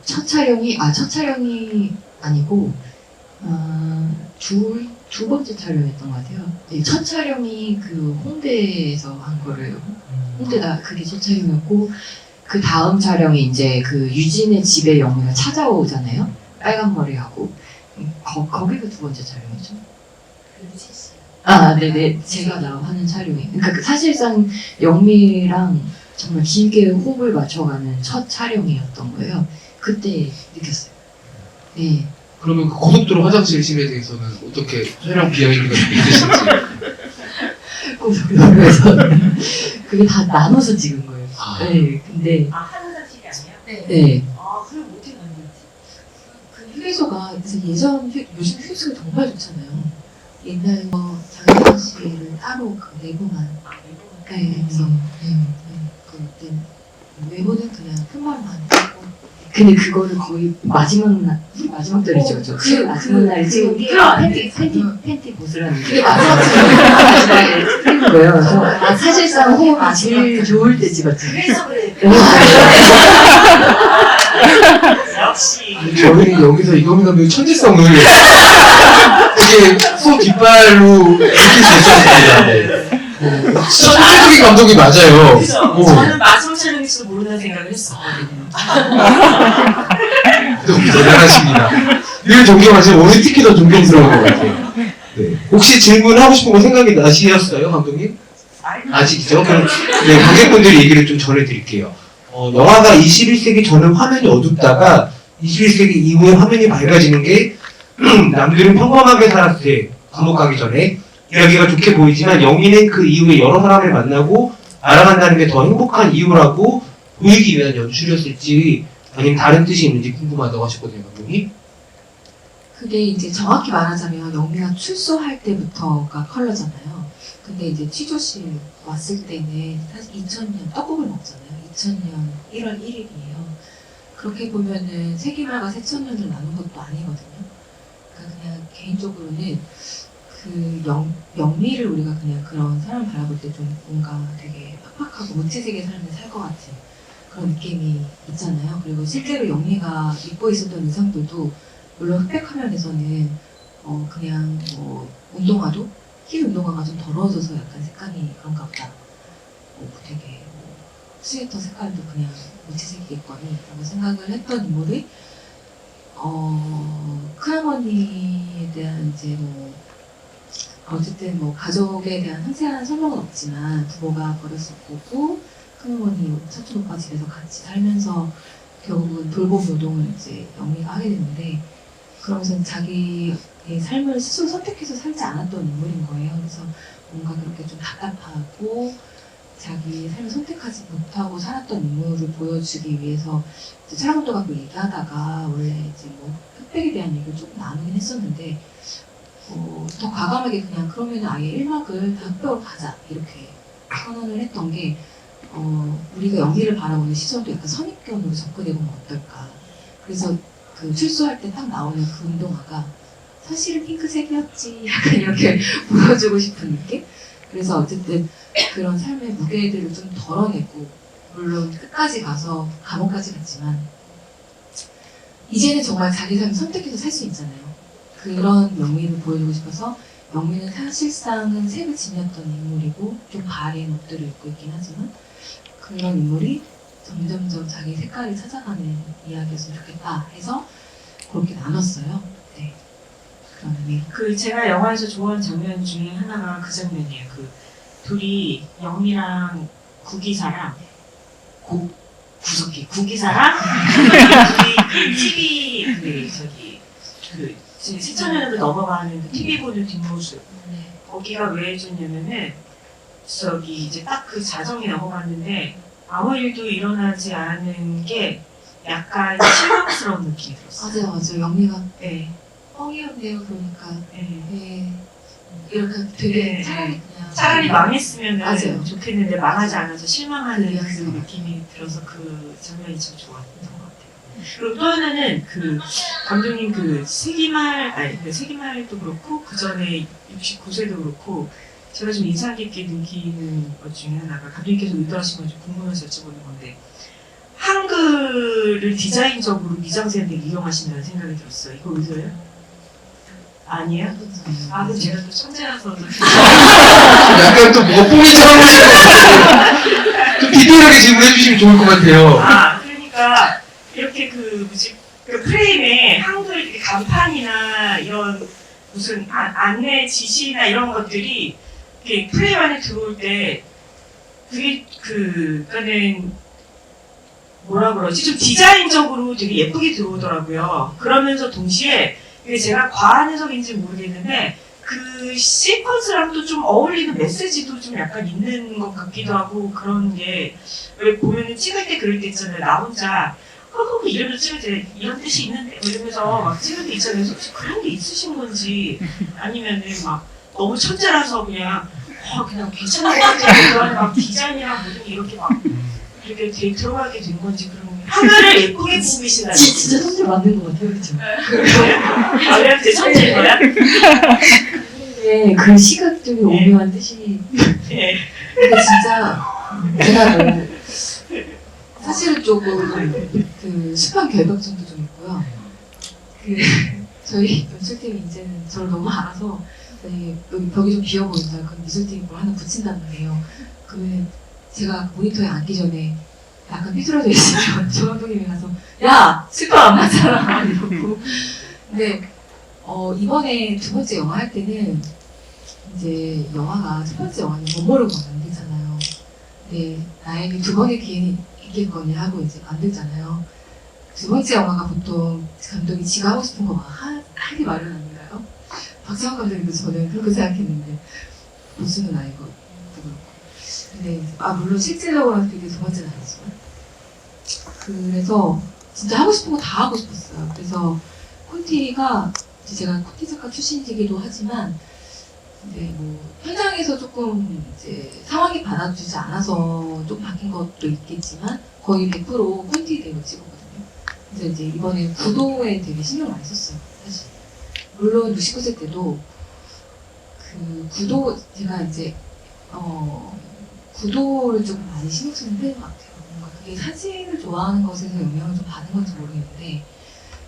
첫 촬영이 아니고, 두 번째 촬영했던 것 같아요. 네, 첫 촬영이 그 홍대에서 한 거를, 그게 첫 촬영이었고, 그 다음 촬영이 이제 그 유진의 집에 영미가 찾아오잖아요? 빨간 머리하고. 거기가 두 번째 촬영이죠. 네네. 제가 하는 촬영이. 그러니까 사실상 영미랑 정말 길게 호흡을 맞춰가는 첫 촬영이었던 거예요. 그때 느꼈어요. 네. 그러면 그 고속도로 화장실 씬에 대해서는 어떻게 촬영 비하인드가 좀 있으신지? 고속도로에서 그게 다 나눠서 찍은 거예요. 네. 근데 한 화장실이 아니에요? 네. 그럼 어떻게 가는 거지? 그 휴게소가 요즘 휴게소가 정말 좋잖아요. 옛날 장현정 씨를 따로 그 내고만 네, 그래서 그때 외모는 그냥 큰말만 하고 근데 그거를 거의 마지막 달에 찍었죠. 그 마지막 날에 찍은 게 팬티 벗으라는 게 그게 마지막 마지막에 찍은 거예요. 그래서 사실상 호흡이 제일 좋을 때 찍었죠. 그래서 그래. 역시. 저는 여기서 이경민 감독의 천재성을 되게 손 뒷발로 느낄 수 있었습니다. 네. 천재적인 감독이 맞아요. 그죠? 저는 마지막 촬영에서 모르는 생각을 했었거든요. 너무 대단하십니다. 늘 존경하지만 오늘 특히 더 존경스러운 것 같아요. 네. 혹시 질문하고 싶은 거 생각이 나시겠어요, 감독님? 아직이죠? 그럼 네, 관객분들 얘기를 좀 전해드릴게요. 영화가 21세기 전은 화면이 어둡다가 21세기 이후에 화면이 밝아지는 게 남들은 평범하게 살았을 때 감옥 가기 전에 이야기가 좋게 보이지만 영희는 그 이후에 여러 사람을 만나고 알아간다는 게 더 행복한 이유라고 보이기 위한 연출이었을지 아니면 다른 뜻이 있는지 궁금하다고 하셨거든요, 감독님. 그게 이제 정확히 말하자면 영미가 출소할 때부터가 컬러잖아요. 근데 이제 취조실 왔을 때는 사실 2000년 떡국을 먹잖아요. 2000년 1월 1일이에요. 그렇게 보면은 세기말과 새천년을 나눈 것도 아니거든요. 그러니까 그냥 개인적으로는 그 영미를 우리가 그냥 그런 사람 바라볼 때 좀 뭔가 되게 팍팍하고 무채색의 삶을 살 것 같은 그런 느낌이 있잖아요. 그리고 실제로 영미가 입고 있었던 의상들도 물론 흑백 화면에서는 그냥 뭐 운동화도 흰 운동화가 좀 더러워져서 약간 색감이 그런가 보다. 되게 스웨터 색깔도 그냥 무채색이겠거니 라고 생각을 했던 인물이 큰어머니에 대한 이제 뭐 어쨌든 뭐 가족에 대한 상세한 설명은 없지만 부모가 버렸을 거고 큰어머니 사촌 오빠 집에서 같이 살면서 결국은 돌봄 노동을 이제 영미가 하게 되는데 그러면서 자기의 삶을 스스로 선택해서 살지 않았던 인물인 거예요. 그래서 뭔가 그렇게 좀 답답하고 자기의 삶을 선택하지 못하고 살았던 인물을 보여주기 위해서 이제 촬영 감독하고 얘기하다가 원래 이제 뭐 흑백에 대한 얘기를 조금 나누긴 했었는데 더 과감하게 그냥 그러면 아예 1막을 다 흑백으로 가자 이렇게 선언을 했던 게 우리가 연기를 바라보는 시선도 약간 선입견으로 접근해보면 어떨까. 그래서 그 출소할 때 딱 나오는 그 운동화가 사실은 핑크색이었지 약간 이렇게 보여주고 싶은 느낌? 그래서 어쨌든 그런 삶의 무게들을 좀 덜어내고 물론 끝까지 가서 감옥까지 갔지만 이제는 정말 자기 삶을 선택해서 살 수 있잖아요. 그런 영미를 보여주고 싶어서 영미는 사실상은 색을 지녔던 인물이고 좀 바른 옷들을 입고 있긴 하지만 그런 인물이 점점점 자기 색깔을 찾아가는 이야기였으면 좋겠다 해서 그렇게 나눴어요. 네. 그런 의미. 그 제가 영화에서 좋아하는 장면 중에 하나가 그 장면이에요. 그 둘이 영미랑 구기사랑 구기사랑 둘이 그 TV 그 새천년으로 넘어가는 그 TV 보는 뒷모습 거기가 왜 해줬냐면은 이제 딱 그 자정이 넘어갔는데 아무 일도 일어나지 않은 게 약간 실망스러운 느낌이 들었어요. 맞아요. 영미가 네. 뻥이었네요. 그러니까 네. 네. 이렇게 되게 네. 차라리 그냥 망했으면 맞아요. 좋겠는데 망하지 않아서 실망하는 그 그 느낌이 들어서 그 장면이 참 좋았던 것 같아요. 그리고 또 하나는 그 감독님 그 세기말도 그렇고 그 전에 69세도 그렇고 제가 좀 인상 깊게 느끼는 것 중에 하나가 감독님께서 의도하신 건지 궁금해서 여쭤보는 건데 한글을 디자인적으로 미장센을 이용하신다는 생각이 들었어요. 이거 의도예요? 아니에요? 아, 그럼 제가 또 천재라서 약간 또 뭐가 뽕이처럼 보이는 것 같아요. 좀 디테일하게 질문해 주시면 좋을 것 같아요. 아, 그러니까 이렇게 그 프레임에 한글 이렇게 간판이나 이런 무슨 안내 지시나 이런 것들이 이렇게 프레임 안에 들어올 때 그게 그러니까는 뭐라 그러지? 좀 디자인적으로 되게 예쁘게 들어오더라고요. 그러면서 동시에 이게 제가 과한 해석인지 모르겠는데 그 시퀀스랑 또 좀 어울리는 메시지도 좀 약간 있는 것 같기도 하고 그런 게 왜 보면은 찍을 때 그럴 때 있잖아요. 나 혼자 허허 이러면서 찍을 때 이런 뜻이 있는데 이러면서 막 찍을 때 있잖아요. 혹시 그런 게 있으신 건지 아니면은 막 너무 천재라서 그냥 그냥 괜찮은 것 같아요. 그 안에 막 디자인이랑 모든 게 이렇게 막 이렇게 들어가게 된 건지 그런 화면을 예쁘게 보고 계시다는 진짜 손질 맞는 것 같아요, 그렇죠? 아, 그냥 제 천재인 거야? 근데 그 시각적인 오묘한 뜻이 네. 근데 진짜 제가 뭐 사실은 조금 그 수판 결벽증도 좀 있고요. 그 저희 연출팀이 이제는 저를 너무 알아서 네, 여기 벽이 좀 비어 보인다. 그럼 미술팀이 뭘 하나 붙인단 말이에요. 그러면 제가 모니터에 앉기 전에 약간 삐뚤어져 있으면 조 감독님이 가서 야! 실파 안 맞잖아 이러고. 근데 이번에 두 번째 영화 할 때는 이제 영화가 첫 번째 영화는 못 모르고 만들잖아요. 근데 나에게 두 번의 기회는 있겠거니 하고 이제 만들잖아요. 두 번째 영화가 보통 감독이 지가 하고 싶은 거 막 하기 마련 아닌가요? 박상훈 감독님도 저는 그렇게 생각했는데 보수는 아니고 그렇고. 근데 물론 실질적으로는 그게 두 번째는 아니지만 그래서 진짜 하고 싶은 거 다 하고 싶었어요. 그래서 콘티가 제가 콘티 작가 출신이기도 하지만 근데 뭐 현장에서 조금 이제 상황이 받아주지 않아서 좀 바뀐 것도 있겠지만 거의 100% 콘티대로 찍었거든요. 그래서 이제 이번에 구도에 되게 신경 많이 썼어요. 사실 물론 69세 때도 그 구도 제가 이제 구도를 좀 많이 신경 쓰는 편인 것 같아요. 뭔가 그게 사진을 좋아하는 것에서 영향을 좀 받은 건지 모르겠는데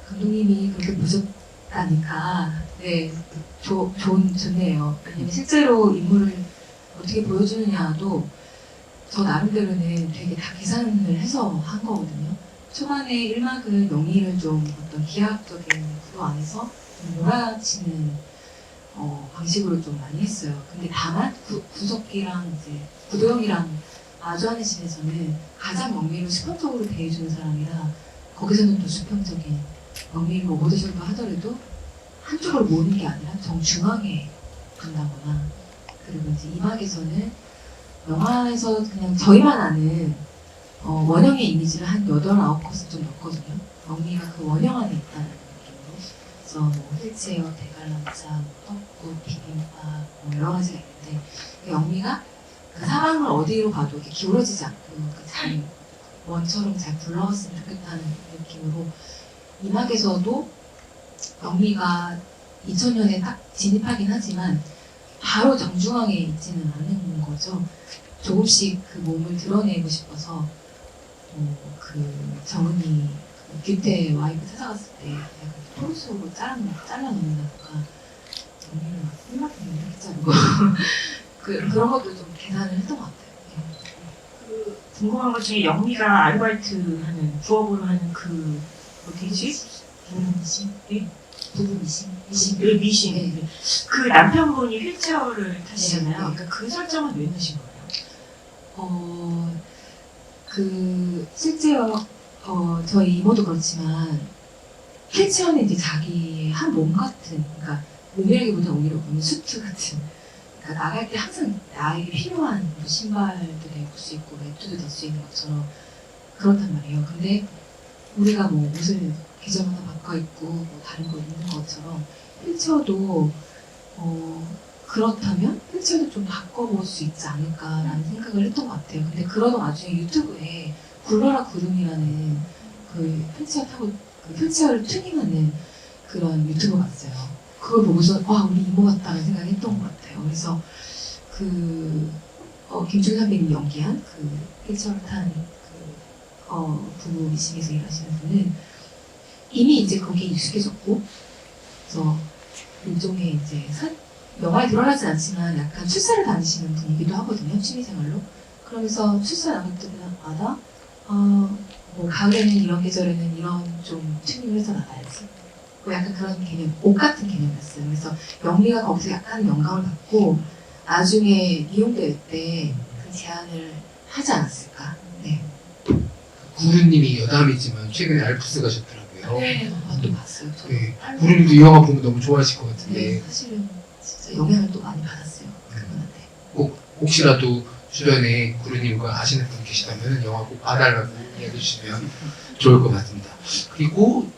감독님이 그렇게 보셨다니까 네 좋네요. 왜냐면 실제로 인물을 어떻게 보여주느냐도 저 나름대로는 되게 다 계산을 해서 한 거거든요. 초반에 1막은 영희를 좀 어떤 기하학적인 구도 안에서 좀 몰아치는 방식으로 좀 많이 했어요. 근데 다만 구석기랑 이제 구도영이랑 마주하는 씬에서는 가장 영미를 수평적으로 대해주는 사람이라 거기서는 또 수평적인 영미를 오버드셔도 하더라도 한쪽으로 모는 게 아니라 정중앙에 간다거나 그리고 이제 이막에서는 영화에서 그냥 저희만 아는 원형의 이미지를 한 8, 9컷을 좀 넣었거든요. 영미가 그 원형 안에 있다는 느낌으로. 그래서 뭐 휠체어, 대관람차, 떡국, 비빔밥 뭐 여러 가지가 있는데 영미가 그 사방을 어디로 가도 이렇게 기울어지지 않고 잘 원처럼 잘 굴러갔으면 좋겠다는 느낌으로 이막에서도 영미가 2000년에 딱 진입하긴 하지만 바로 정중앙에 있지는 않는 거죠. 조금씩 그 몸을 드러내고 싶어서 그 정은이 그 규태 와이프 찾아갔을 때 약간 토르스로 잘라놓는다던가 영미를 막 일막히면 이렇게 자르고 그런 것도 좀 계산을 했던 것 같아요. 그 궁금한 것 중에 영미가 아르바이트 하는 부업으로 하는 그 어디지? 부부미싱? 네? 부부미싱? 네, 미신. 네. 그 남편분이 휠체어를 타시잖아요. 네. 그러니까 그 설정은 왜 넣으신 거예요? 실제로 저희 이모도 그렇지만 휠체어는 이제 자기의 한 몸 같은, 그러니까 몸이라기보다 오히려 보면 수트 같은. 그러니까 나갈 때 항상 나에게 필요한 뭐 신발도 입을 수 있고 외투도 될 수 있는 것처럼 그렇단 말이에요. 근데 우리가 뭐 옷을 계절마다 바꿔 입고 뭐 다른 거 입는 것처럼 휠체어도 그렇다면 휠체어도 좀 바꿔볼 수 있지 않을까라는 생각을 했던 것 같아요. 근데 그러던 와중에 유튜브에 굴러라 구름이라는 그 휠체어 타고 그 휠체어를 튜닝하는 그런 유튜브 봤어요. 그걸 보고서 와 우리 이모 같다는 생각을 했던 것 같아요. 그래서 김준희 선배님이 연기한 그 휠체어를 탄 부부 미싱에서 일하시는 분은 이미 이제 거기에 익숙해졌고 그래서 일종의 이제 영화에 드러나진 않지만 약간 출사를 다니시는 분이기도 하거든요. 취미생활로. 그러면서 출사 나갈 때마다 뭐 가을에는 이런 계절에는 이런 좀 튜닝을 해서 나가야지. 뭐 약간 그런 개념, 옷 같은 개념이었어요. 그래서 영미가 거기서 약간 영감을 받고 나중에 이용될 때 그 제안을 하지 않았을까. 네. 구루님이 여담이지만 최근에 알프스 가셨더라고요. 네, 또 봤어요. 저도. 네, 구루님도 이 영화 보면 너무 좋아하실 것 같은데 네, 사실은 진짜 영향을 또 많이 받았어요. 그분한테. 꼭 혹시라도 주변에 구루님과 아시는 분 계시다면 영화 꼭 봐달라고 이야기해 주시면 좋을 것 같습니다. 그리고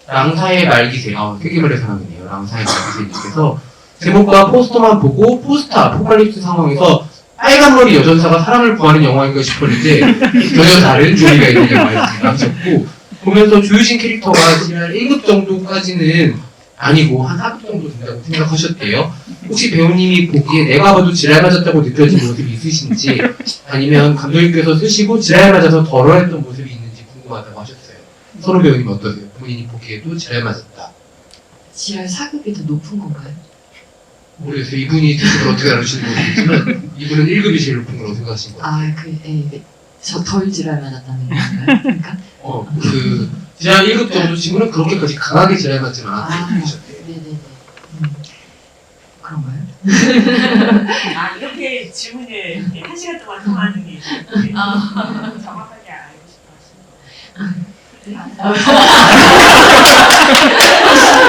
랑사의 말기새, 쾌기말의 사랑이네요. 랑사의 말기새님께서 제목과 포스터만 보고 포스터 아포칼립스 상황에서 빨간 머리 여전사가 사람을 구하는 영화인가 싶었는데 전혀 다른 조리가 있는 영화였습니다 하셨고, 보면서 조유진 캐릭터가 지난 1급 정도까지는 아니고 한 4급 정도 된다고 생각하셨대요. 혹시 배우님이 보기에 내가 봐도 지랄 맞았다고 느껴진 모습이 있으신지, 아니면 감독님께서 쓰시고 지랄 맞아서 덜어했던 모습이 있는지 궁금하다고 하셨어요. 서로 배우님 어떠세요? 본인이 보기에도 지랄 맞았다. 지랄 4급이 더 높은 건가요? 모르겠어요. 이분이 뜻을 어떻게 나누시는 모르겠지만 이분은 1급이 제일 높은 거라고 생각하신 것 같아요. 저 덜 지랄 맞았다는 건가요? 그러니까? 지랄 1급 정도 친구는 그렇게까지 강하게 지랄 맞지는 않았다고 얘기하셨대요. 네네네. 그런가요? 아, 이렇게 질문을 이렇게 1시간 동안 통화하는 게 정확하게 알고 싶어 하시는 거.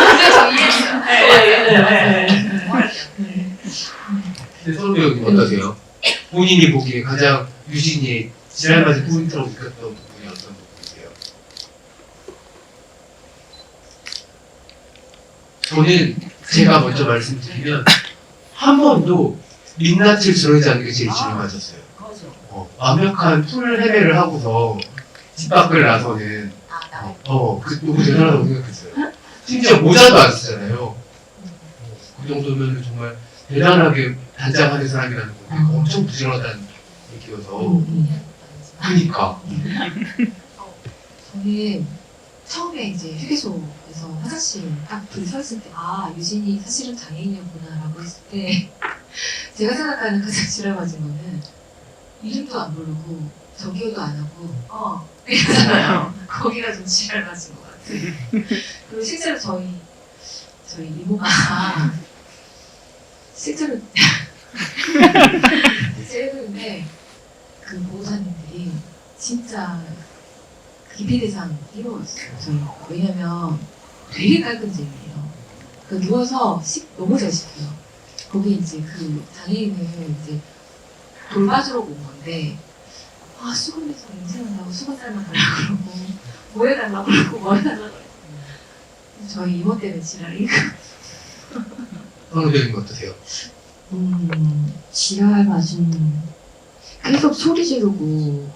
근데 저 이해했어요. 근데 서로 배우님 어떠세요? 본인이 보기에 가장 유진이의 지랄 맞은 포인트라고 느꼈던 부분이 어떤 부분이세요? 저는 제가 먼저 말씀드리면 한 번도 민낯을 드러내지 않는 게 제일 지랄 맞았어요. 완벽한 풀 헤매를 하고서 집 밖을 나서는 그 너무 대단하다고 생각했어요. 심지어 모자도 안 쓰잖아요. 그 정도면 정말 대단하게 단장하는 사람이라는 건데 엄청 부지런하다는 얘기여서. 그니까. 저는 처음에 이제 휴게소에서 화장실 딱 불이 서 있을 때, 유진이 사실은 장애인이었구나라고 했을 때, 제가 생각하는 가장 지랄 맞은 거는, 이름도 안 부르고, 저기요도 안 하고, 이러잖아요. 거기가 좀 지랄 맞은 것 같아요. 그리고 실제로 저희 이모가, 실제로, 해보는데, 그 보호자님들이 진짜 기피 대상 1호였어요. 저희. 왜냐면 되게 깔끔쟁이에요. 그 누워서 너무 잘 씻어요. 거기 이제 그 장애인을 이제 돌봐주러 온 건데, 수건에서 냄새 난다고 수건 쌀만 달라고 그러고, 뭐 해달라고 그러고, 뭐 해달라고 그러고. 저희 이모 때문에 지랄이. 서로 배우님 어떠세요? 지랄 맞은 계속 소리 지르고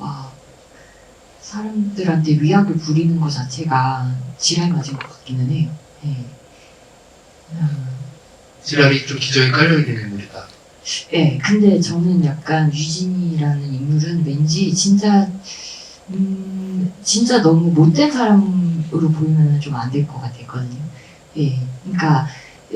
사람들한테 위약을 부리는 것 자체가 지랄 맞은 것 같기는 해요. 네. 지랄이 좀 기저에 깔려있는 인물이다. 네, 근데 저는 약간 유진이라는 인물은 왠지 진짜 너무 못된 사람으로 보이면 좀 안 될 것 같았거든요. 예, 그러니까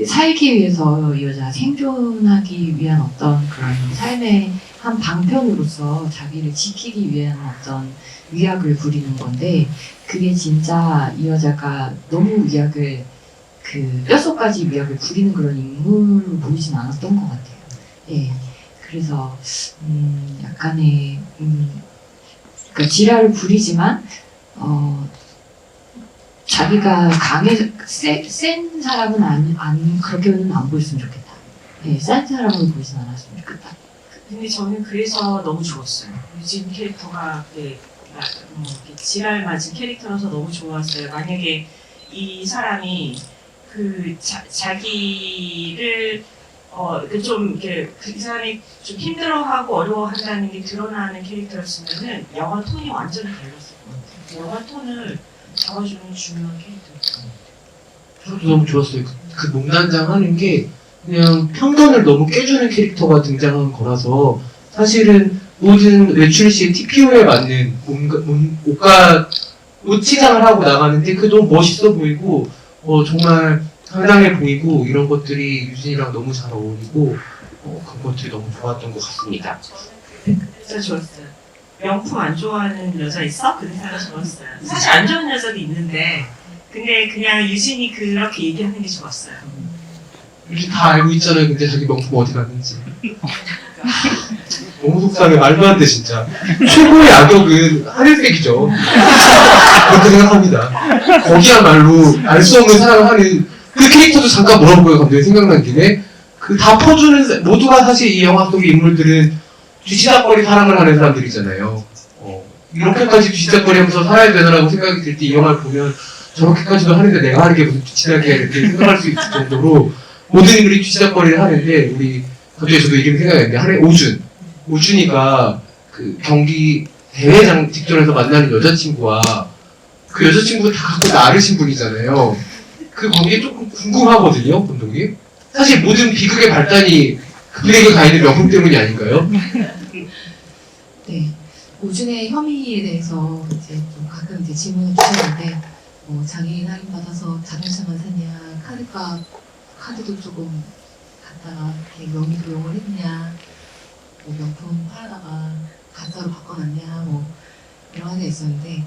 살기 위해서 이 여자가 생존하기 위한 어떤 그런 삶의 한 방편으로서 자기를 지키기 위한 어떤 위약을 부리는 건데, 그게 진짜 이 여자가 너무 위약을 뼛속까지 위약을 부리는 그런 인물로 보이진 않았던 것 같아요. 예, 그래서 약간의 그러니까 지랄을 부리지만 자기가 센 사람은 그렇게는 안 보였으면 좋겠다. 예, 센 사람으로 보이진 않았으면 좋겠다. 근데 저는 그래서 너무 좋았어요. 유진 캐릭터가 이렇게 지랄 맞은 캐릭터라서 너무 좋았어요. 만약에 이 사람이 자기를 이 사람이 좀 힘들어하고 어려워한다는 게 드러나는 캐릭터였으면은 영화 톤이 완전히 달랐을 것 같아요. 영화 톤을 잡아주는 중요한 캐릭터였어요. 저도 너무 좋았어요. 그 농단장 하는 게 그냥 편견을 너무 깨주는 캐릭터가 등장한 거라서, 사실은 모든 외출 시에 TPO에 맞는 옷 치장을 하고 나가는데 그게 너무 멋있어 보이고 정말 상당해 보이고, 이런 것들이 유진이랑 너무 잘 어울리고 그런 것들이 너무 좋았던 것 같습니다. 저는 그 대사 좋았어요. 명품 안 좋아하는 여자 있어? 그 대사가 좋았어요. 사실 안 좋아하는 여자도 있는데, 근데 그냥 유진이 그렇게 얘기하는 게 좋았어요. 우리 다 알고 있잖아요. 근데 자기 명품 어디 갔는지. 너무 속상해. 말도 안 돼 진짜. 최고의 악역은 하늘색이죠. 그렇게 생각합니다. 거기야말로 알 수 없는 사랑을 하는 그 캐릭터도 잠깐 물어보고요. 감독님 생각난 김에 다 퍼주는, 모두가 사실 이 영화 속의 인물들은 뒤치다거리 사랑을 하는 사람들이잖아요. 이렇게까지 뒤치다거리 하면서 살아야 되나라고 생각이 들 때 이 영화를 보면 저렇게까지도 하는데 내가 하는 게 무슨 뒤치다거리야 이렇게 생각할 수 있을 정도로 모든 인물이 뒤지작거리를 하는데 우리 갑자기 저도 이름이 생각났는데 하나의 오준이가 그 경기 대회장 직전에서 만나는 여자친구와 그 여자친구가 다 갖고 나르신 분이잖아요. 그 관계 조금 궁금하거든요, 감독님. 사실 모든 비극의 발단이 그 분에게 가 있는 명품 때문이 아닌가요? 네. 오준의 혐의에 대해서 이제 좀 가끔 이제 질문을 주셨는데, 뭐 장애인 할인 받아서 자동차만 샀냐, 카드도 조금 갖다가 이렇게 명의 도용을 했냐, 뭐 명품 팔다가 가짜로 바꿔놨냐, 뭐 여러 가지가 있었는데,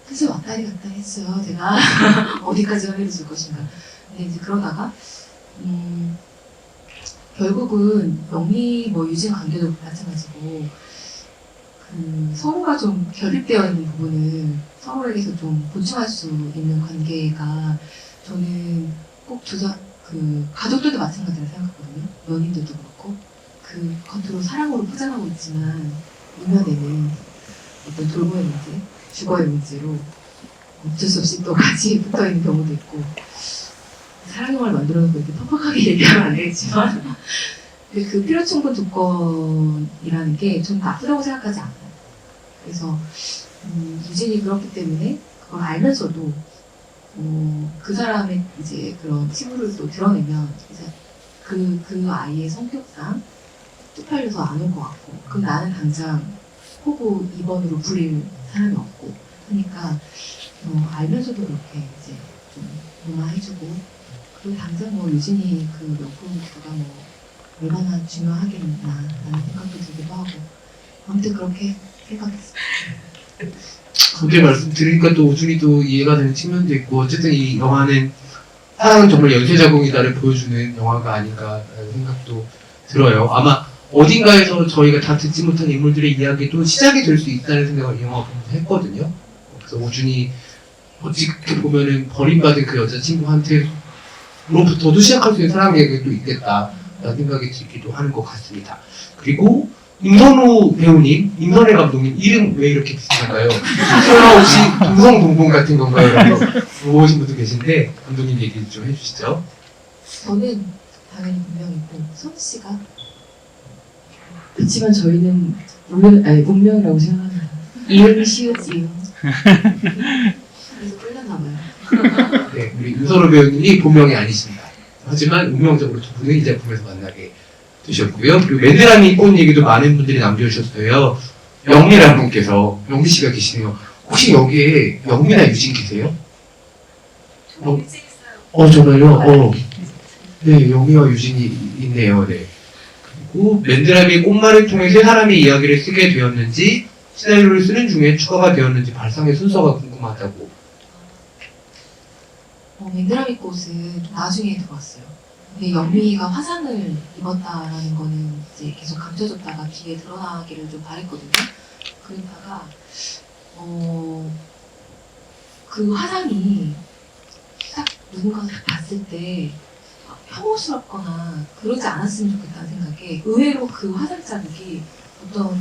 사실 왔다리 갔다리 했어요. 제가 어디까지 혐의를 줄 것인가. 근데 이제 그러다가 결국은 영미 뭐 유진 관계도 마찬가지고 서로가 좀 결핍되어 있는 부분을 서로에게서 좀 보충할 수 있는 관계가 저는 꼭 가족들도 마찬가지라 생각하거든요. 연인들도 그렇고 그 겉으로 사랑으로 포장하고 있지만 이면에는 어떤 돌보의 문제, 주거의 문제로 어쩔 수 없이 또 같이 붙어 있는 경우도 있고 사랑 영화를 만들어 놓고 이렇게 퍽퍽하게 얘기하면 안 되겠지만 근데 그 필요 충분 조건이라는 게 좀 나쁘다고 생각하지 않아요. 그래서 유진이 그렇기 때문에 그걸 알면서도 그 사람의 이제 그런 치부를 또 드러내면 이제 그 아이의 성격상 쪽팔려서 안 올 것 같고 그럼 나는 당장 호구 2번으로 부릴 사람이 없고 하니까 알면서도 그렇게 이제 좀 무마해주고 그리고 당장 뭐 유진이 그 명품주가 뭐 얼마나 중요하겠나라는 생각도 들기도 하고 아무튼 그렇게 생각했어요. 그렇게 말씀 들으니까 또 오준이도 이해가 되는 측면도 있고 어쨌든 이 영화는 사랑은 정말 연쇄작용이다를 보여주는 영화가 아닌가라는 생각도 들어요. 아마 어딘가에서 저희가 다 듣지 못한 인물들의 이야기도 시작이 될 수 있다는 생각을 이 영화 보면서 했거든요. 그래서 오준이 어떻게 보면은 버림받은 그 여자친구한테로부터도 시작할 수 있는 사랑 이야기가 또 있겠다라는 생각이 들기도 하는 것 같습니다. 그리고 임선우 배우님, 임선혜 감독님 이름 왜 이렇게 비슷한가요? 설마 혹시 동성동본 같은 건가요? 라고 물어보신 분도 계신데 감독님 얘기 좀 해주시죠. 저는 당연히 분명히고 선우 씨가 그렇지만 저희는 운명이라고 생각합니다. 이응 시읒 이응. 그래서 끌렸나 봐요. 네, 우리 임선우 배우님이 본명이 아니십니다. 하지만 운명적으로 두 분은 이 작품에서 만나게 되셨고요. 그리고 맨드라미 꽃 얘기도 많은 분들이 남겨주셨어요. 영미라는 분께서 영미 씨가 계시네요. 혹시 여기에 영미나 유진 계세요? 정말요? 네, 영미와 유진이 있네요. 네. 그리고 맨드라미 꽃말을 통해 세 사람의 이야기를 쓰게 되었는지 시나리오를 쓰는 중에 추가가 되었는지 발상의 순서가 궁금하다고. 맨드라미 꽃은 나중에 들어왔어요. 근데 영미가 화상을 입었다라는 거는 이제 계속 감춰졌다가 뒤에 드러나기를 좀 바랬거든요. 그러다가 그 화상이 딱 누군가가 딱 봤을 때 혐오스럽거나 그러지 않았으면 좋겠다는 생각에 의외로 그 화상 자국이 어떤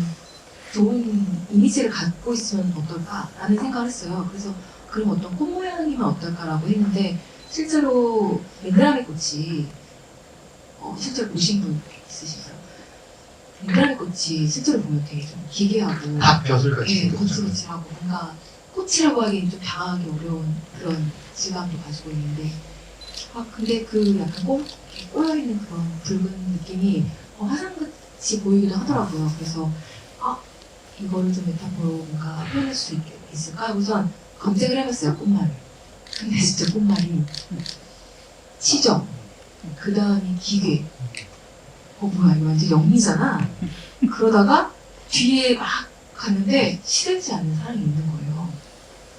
좋은 이미지를 갖고 있으면 어떨까라는 생각을 했어요. 그래서 그럼 어떤 꽃 모양이면 어떨까라고 했는데 실제로 맨드라미 꽃이 실제로 보신 분 있으신가요? 맨드라미 꽃이 실제로 보면 되게 좀 기괴하고 닭벼슬같이 네, 생겼죠. 거칠거칠하고 뭔가 꽃이라고 하기엔 좀 다가가기 어려운 그런 질감도 가지고 있는데 근데 그 약간 꼬여있는 그런 붉은 느낌이 화상같이 보이기도 하더라고요. 그래서 이거를 좀 메타포로 뭔가 표현할 수 있을까? 우선 검색을 해봤어요, 꽃말을. 근데 진짜 꽃말이 치정, 그 다음이 기괴. 뭐야, 이거 완전 영미잖아. 그러다가 뒤에 막 갔는데 시들지 않는 사람이 있는 거예요.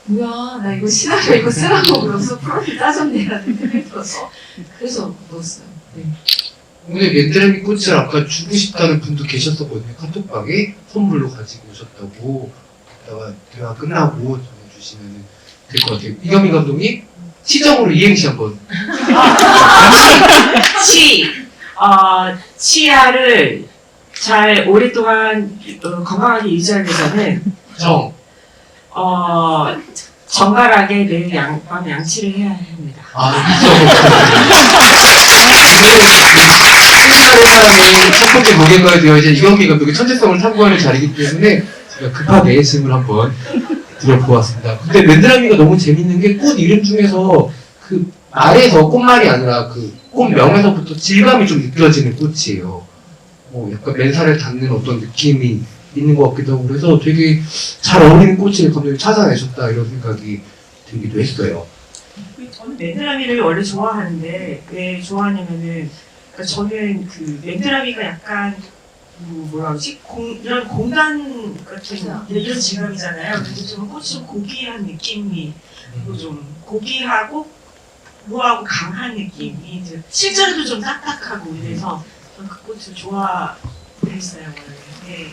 뭐야, 나 이거 시나리오 이거 쓰라고 그러면서 프로필 따졌네라는 생각이 들어서 그래서 넣었어요. 네. 오늘 맨드라미 꽃을 아까 주고 싶다는 분도 계셨었거든요. 카톡방에 선물로 가지고 오셨다고. 이따가 대화 끝나고 전해주시면 될 것 같아요. 이경민 감독님, 시정으로 이행시 한번. 치아를 잘 오랫동안 건강하게 유지하기 위해서는 정갈하게 매일 밤 양치를 해야 합니다. 있어. 한국말의 사람의 첫 번째 고객과에 되어 이제 이경미 감독의 천재성을 탐구하는 자리이기 때문에 제가 급하게 질문 한번 드려보았습니다. 근데 맨드라미가 너무 재밌는 게 꽃 이름 중에서 그 말에서 꽃말이 아니라 그 꽃명에서부터 질감이 좀 느껴지는 꽃이에요. 약간 맨살에 닿는 어떤 느낌이 있는 것 같기도 하고 그래서 되게 잘 어울리는 꽃을 감독님 찾아내셨다 이런 생각이 들기도 했어요. 저는 맨드라미를 원래 좋아하는데 왜 좋아하냐면은 그러니까 저는 그 맨드라미가 약간 뭐라 그러지? 이런 공간 같은 이런 질감이잖아요. 그래서 좀 꽃이 좀 고귀한 느낌이 그리고 좀 고귀하고 우아하고 강한 느낌이 이제 실제로도 좀 딱딱하고 이래서 저는 그 꽃을 좋아했어요 원래. 네,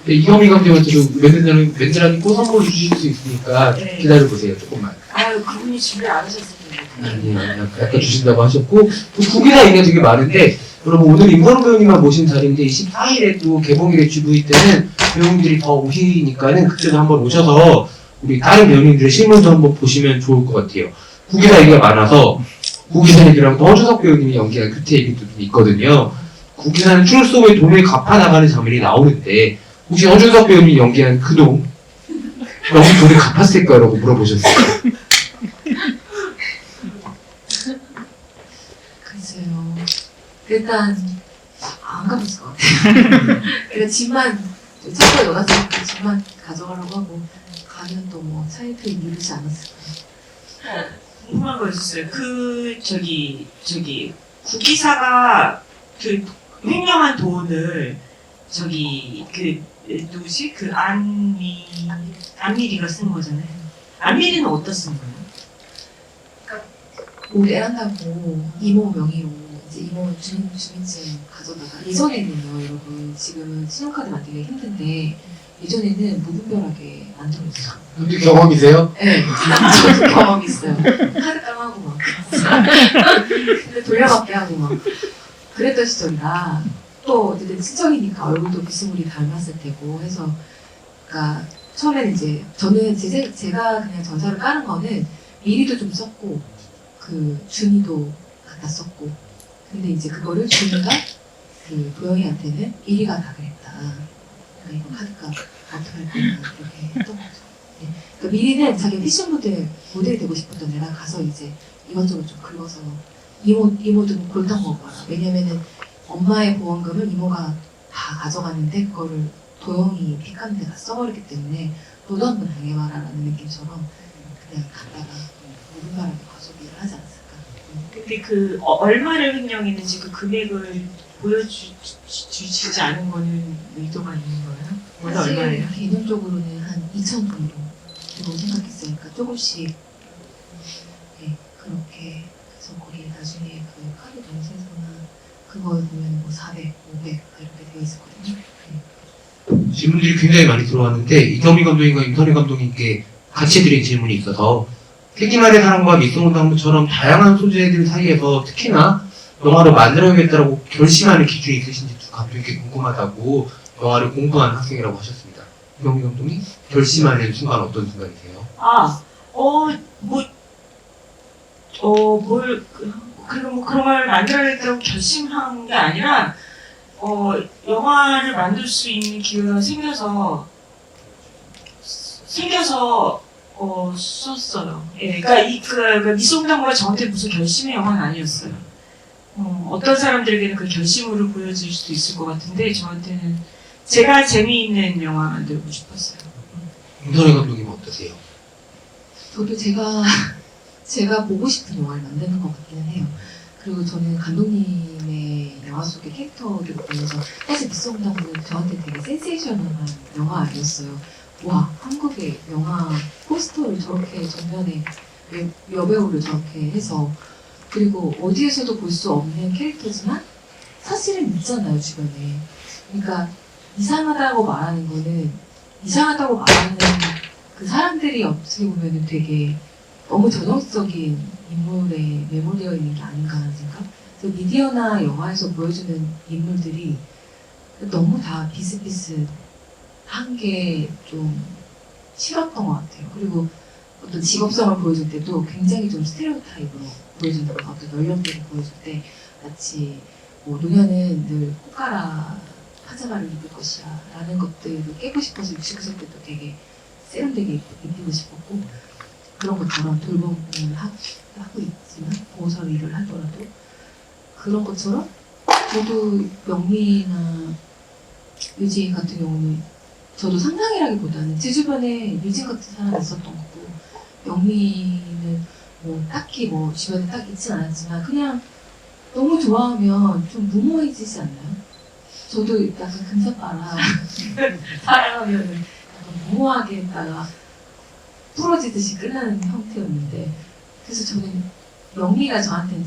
네. 이경미 감독한테도 맨드라미 꽃 선물 주실 수 있으니까 네. 기다려보세요 조금만. 아유 그분이 준비 안 하셨을 텐데. 아니요, 약간 주신다고 하셨고 또 국이나 얘기가 되게 많은데 여러분 오늘 임선우 배우님만 모신 자리인데 24일에 또 개봉일에 GV 때는 배우님들이 더 오시니까는 그때도 한번 오셔서 우리 다른 배우님들의 실물도 한번 보시면 좋을 것 같아요. 국기사 얘기가 많아서 국기사 얘기랑 허주석 배우님이 연기한 그때 얘기도 좀 있거든요. 국기사는 출소에 돈을 갚아나가는 장면이 나오는데 혹시 허주석 배우님이 연기한 그 돈 너무 돈을 갚았을까요? 라고 물어보셨어요. 글쎄요. 일단 안 갚았을 것 같아요. 그러니까 집만 차고에 넣어놨으니까 집만 가져가라고 하고 가면 또 뭐 차이트 누르지 않았을까요? 궁금한 거 있었어요. 구기사가 그 횡령한 돈을 누구지? 안미리가 쓴 거잖아요. 안미리는 어디다 쓴 거예요? 우리 애란다고 이모 명의로 이제 이모 주민증 가져다가 예전에는요 여러분 지금은 신용카드 만들기 힘든데 예전에는 무분별하게 만들어줬어요. 근데 경험이세요? 네, 저도 경험 있어요. 카드 깡하고 막 근데 돌려받게 하고 막 그랬던 시절이라 또 어쨌든 친척이니까 얼굴도 비스무리 닮았을 테고 해서 그러니까 처음에는 이제 저는 제가 그냥 전사를 까는 거는 미리도 좀 썼고 그 준이도 갖다 썼고 근데 이제 그거를 준이가 그 도영이한테는 미리가 다 그랬다. 이거 카드값 어떻게 할 거냐 이렇게 했던 거죠. 네. 그러니까 미리는 자기 패션 모델이 되고 싶었던 애가 가서 이제 이것저것 좀 긁어서 이모 좀 골탕 먹어봐라. 왜냐면은 엄마의 보험금을 이모가 다 가져갔는데 그거를 도영이 픽하는 데가 써버렸기 때문에 너도 한번 당해봐라라는 느낌처럼 그냥 갔다가 무분별하게 과소비를 하지 않았을까. 근데 그 얼마를 횡령했는지 그 금액을 보여주지 않은 거는 의도가 있는 거예요? 원래 얼마예요? 사실 개념적으로는 한 2천 정도 생각했어요. 그러니까 조금씩 그렇게 해서 거기 나중에 그 카드 동세서나 그거 보면 뭐 400, 500 이렇게 되어 있었거든요. 질문들이 굉장히 많이 들어왔는데 이경미 감독님과 임선희 감독님께 같이 드린 질문이 있어서 튀기말의 사랑과 밑송당무처럼 다양한 소재들 사이에서 특히나 영화를 만들어야겠다라고 결심하는 기준이 있으신지 두 감독님께 궁금하다고 영화를 공부한 학생이라고 하셨습니다. 이경미 감독님 결심하는 순간 어떤 순간이세요? 그런 걸 만들어야겠다고 결심한 게 아니라 영화를 만들 수 있는 기회가 생겨서 썼어요. 예, 그러니까 미송당무가 저한테 무슨 결심의 영화는 아니었어요. 어떤 사람들에게는 그 결심으로 보여질 수도 있을 것 같은데 저한테는 제가 재미있는 영화 만들고 싶었어요. 임선희 감독님은 어떠세요? 저도 제가 보고 싶은 영화를 만드는 것 같기는 해요. 그리고 저는 감독님의 영화 속의 캐릭터들을 보면서 사실 미송당무는 저한테 되게 센세이셔널한 영화 아니었어요. 와, 한국의 영화 포스터를 저렇게 정면에 여배우를 저렇게 해서 그리고 어디에서도 볼 수 없는 캐릭터지만 사실은 있잖아요, 주변에. 그러니까 이상하다고 말하는 거는 이상하다고 말하는 그 사람들이 어떻게 보면은 되게 너무 전형적인 인물에 매몰되어 있는 게 아닌가 하는 생각? 그래서 미디어나 영화에서 보여주는 인물들이 너무 다 비슷비슷한 게 좀 싫었던 것 같아요. 그리고 어떤 직업성을 보여줄 때도 굉장히 좀 스테레오타입으로 보여주는 거, 어떤 연령대를 보여줄 때 마치 뭐 노년은 늘 꽃가라 파자마를 입을 것이야 라는 것들을 깨고 싶어서 69세 때도 되게 세련되게 입히고 싶었고 그런 것처럼 돌봄을 하고 있지만 보호사 일을 하더라도 그런 것처럼 저도 영미나 유진 같은 경우는 저도 상상이라기보다는 제 주변에 유진 같은 사람이 있었던 거고 영미는 뭐 딱히 뭐 주변에 딱 있진 않았지만 그냥 너무 좋아하면 좀 무모해지지 않나요? 저도 약간 금사빠라 사랑하면은 약간 무모하게 했다가 부러지듯이 끝나는 형태였는데 그래서 저는 영미가 저한테는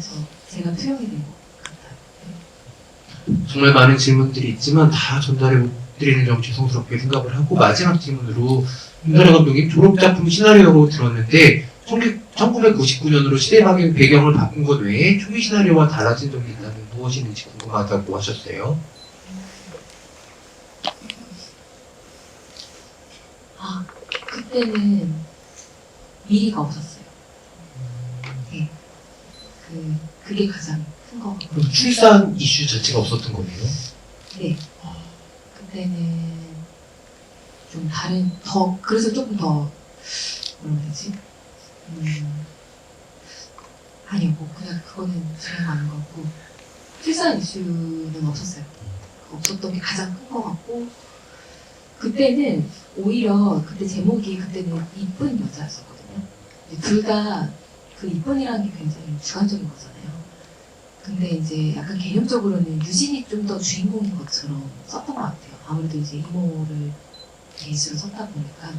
제가 표현이 된 것 같아요. 정말 많은 질문들이 있지만 다 전달해 못 드리는 점 죄송스럽게 생각을 하고 마지막 질문으로 윤선혜 감독님 졸업작품 시나리오로 들었는데 1999년으로 시대 배경을 바꾼 것 외에 초기 시나리오와 달라진 점이 있다면 무엇이 있는지 궁금하다고 하셨어요. 아, 그때는 미리가 없었어요. 네. 그게 가장 큰 거 같아요. 그럼 출산 이슈 자체가 없었던 거네요. 네. 그때는 좀 다른, 그래서 조금 더, 뭐라 그러지? 아니요, 뭐, 그냥 그거는 중요한 거 아닌 것 같고, 출산 이슈는 없었어요. 없었던 게 가장 큰 거 같고, 그때는 오히려 그때 제목이 그때는 이쁜 여자였었거든요. 둘 다 그 이쁜이라는 게 굉장히 주관적인 거잖아요. 근데 이제 약간 개념적으로는 유진이 좀 더 주인공인 것처럼 썼던 것 같아요. 아무래도 이제 이모를 베이스로 썼다 보니까.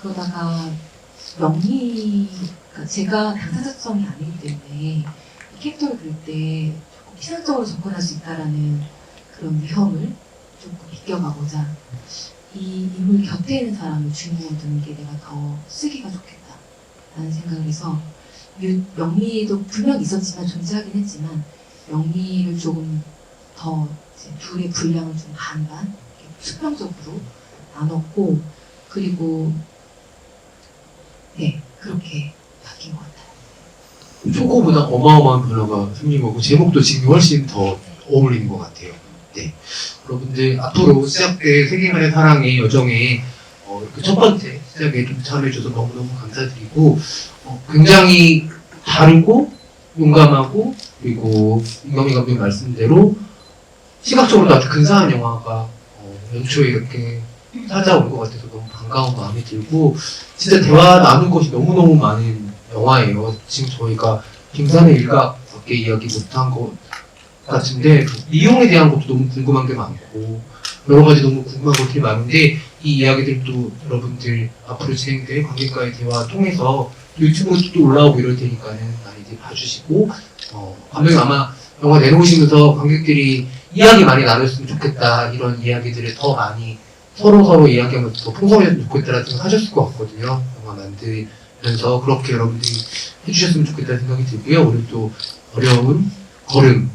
그러다가 그러니까 제가 당사자성이 아니기 때문에 이 캐릭터를 그릴 때 조금 피상적으로 접근할 수 있다라는 그런 위험을 조금 비껴가고자 이 인물 곁에 있는 사람을 주인공으로 두는 게 내가 더 쓰기가 좋겠다라는 생각을 해서 영미도 분명 있었지만 존재하긴 했지만 영미를 조금 더 이제 둘의 분량을 좀 반반 수평적으로 나눴고 그리고 네 그렇게 바뀐 것 같아요. 초코보다 어마어마한 변화가 생긴 거고 제목도 지금 훨씬 더 어울리는 것 같아요. 네, 여러분들 앞으로 시작될 세계만의 사랑의 여정에 그 첫 번째 시작에 좀 참여해줘서 너무너무 감사드리고 굉장히 다르고 용감하고 그리고 이경미 감독님 말씀대로 시각적으로도 아주 근사한 영화가 연초에 이렇게 찾아온 것 같아서 너무 반가운 마음이 들고 진짜 대화 나눌 것이 너무너무 많은 영화예요. 지금 저희가 김산의 일각밖에 이야기 못한 것 같은데 미용에 대한 것도 너무 궁금한 게 많고 여러 가지 너무 궁금한 것들이 많은데 이 이야기들도 여러분들 앞으로 진행될 관객과의 대화 통해서 유튜브도 올라오고 이럴 테니까는 많이들 봐주시고 감독님 아마 영화 내놓으시면서 관객들이 이야기 많이 나눴으면 좋겠다 이런 이야기들을 더 많이 서로 이야기하면서 더 풍성해졌으면 좋겠다라는 생각 하셨을 것 같거든요. 영화 만들면서 그렇게 여러분들이 해주셨으면 좋겠다는 생각이 들고요. 오늘도 어려운 걸음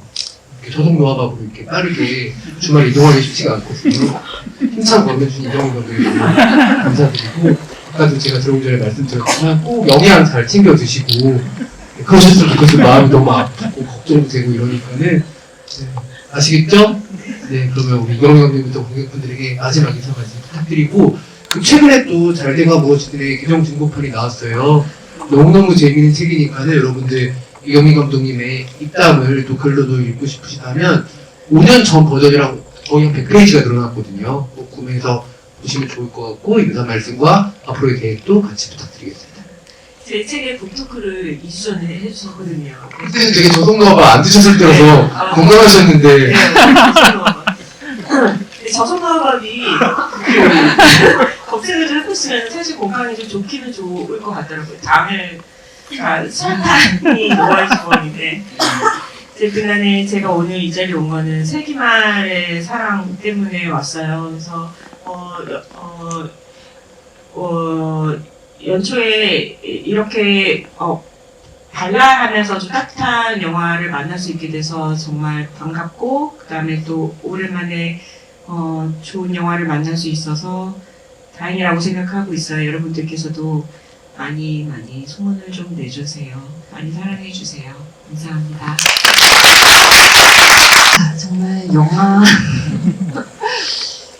저속 노화밥으로 이렇게 빠르게 주말 이동하기 쉽지가 않거든요. 힘찬 걸음해주신 이경희 감독님 너무 감사드리고 아까도 제가 들어오기 전에 말씀드렸지만 꼭 영양 잘 챙겨 드시고 그러셨으면 좋겠어요. 마음이 너무 아프고 걱정도 되고 이러니까는 아시겠죠? 네, 그러면 우리 이경희 감독님부터 관객분들에게 마지막 인사 말씀 부탁드리고 최근에 또 잘 돼가 무엇이들의 개정 중고판이 나왔어요. 너무너무 재미있는 책이니까는 여러분들 이경미 감독님의 입담을 또 글로도 읽고 싶으시다면 5년 전 버전이랑 거의 한 100페이지가 늘어났거든요. 꼭 구매해서 보시면 좋을 것 같고 인사 말씀과 앞으로의 계획도 같이 부탁드리겠습니다. 제 책에 북토크를 2주 전에 해주셨거든요. 그때는 되게 저속노화가 안 드셨을 때라서 건강하셨는데 저속노화밥이 검색을 좀 해보시면 사실 건강에 좀 좋기는 좋을 것 같더라고요. 당을 설탕이 녹아있는 거인데 그간에 제가 오늘 이 자리에 온 거는 세기말의 사랑 때문에 왔어요. 그래서 연초에 이렇게 발랄하면서 좀 따뜻한 영화를 만날 수 있게 돼서 정말 반갑고 그 다음에 또 오랜만에 좋은 영화를 만날 수 있어서 다행이라고 생각하고 있어요. 여러분들께서도 많이 소문을 좀 내주세요. 많이 사랑해 주세요. 감사합니다. 정말 영화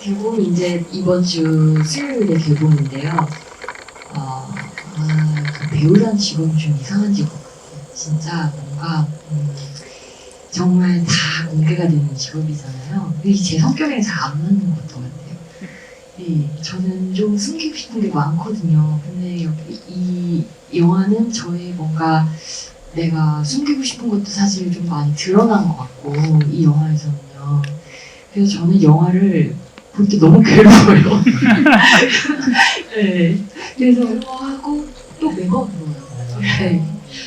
개봉 이제 이번 주 수요일에 개봉인데요. 그 배우란 직업이 좀 이상한 직업 같아요. 진짜 뭔가 정말 다 공개가 되는 직업이잖아요. 근데 제 성격에 잘 안 맞는 것도 같아요. 저는 좀 숨기고 싶은 게 많거든요. 근데 이 영화는 저의 뭔가 내가 숨기고 싶은 것도 사실 좀 많이 드러난 것 같고, 이 영화에서는요. 그래서 저는 영화를 볼 때 너무 괴로워요. 네. 그래서 괴로워하고 또 매번 울어요. 네.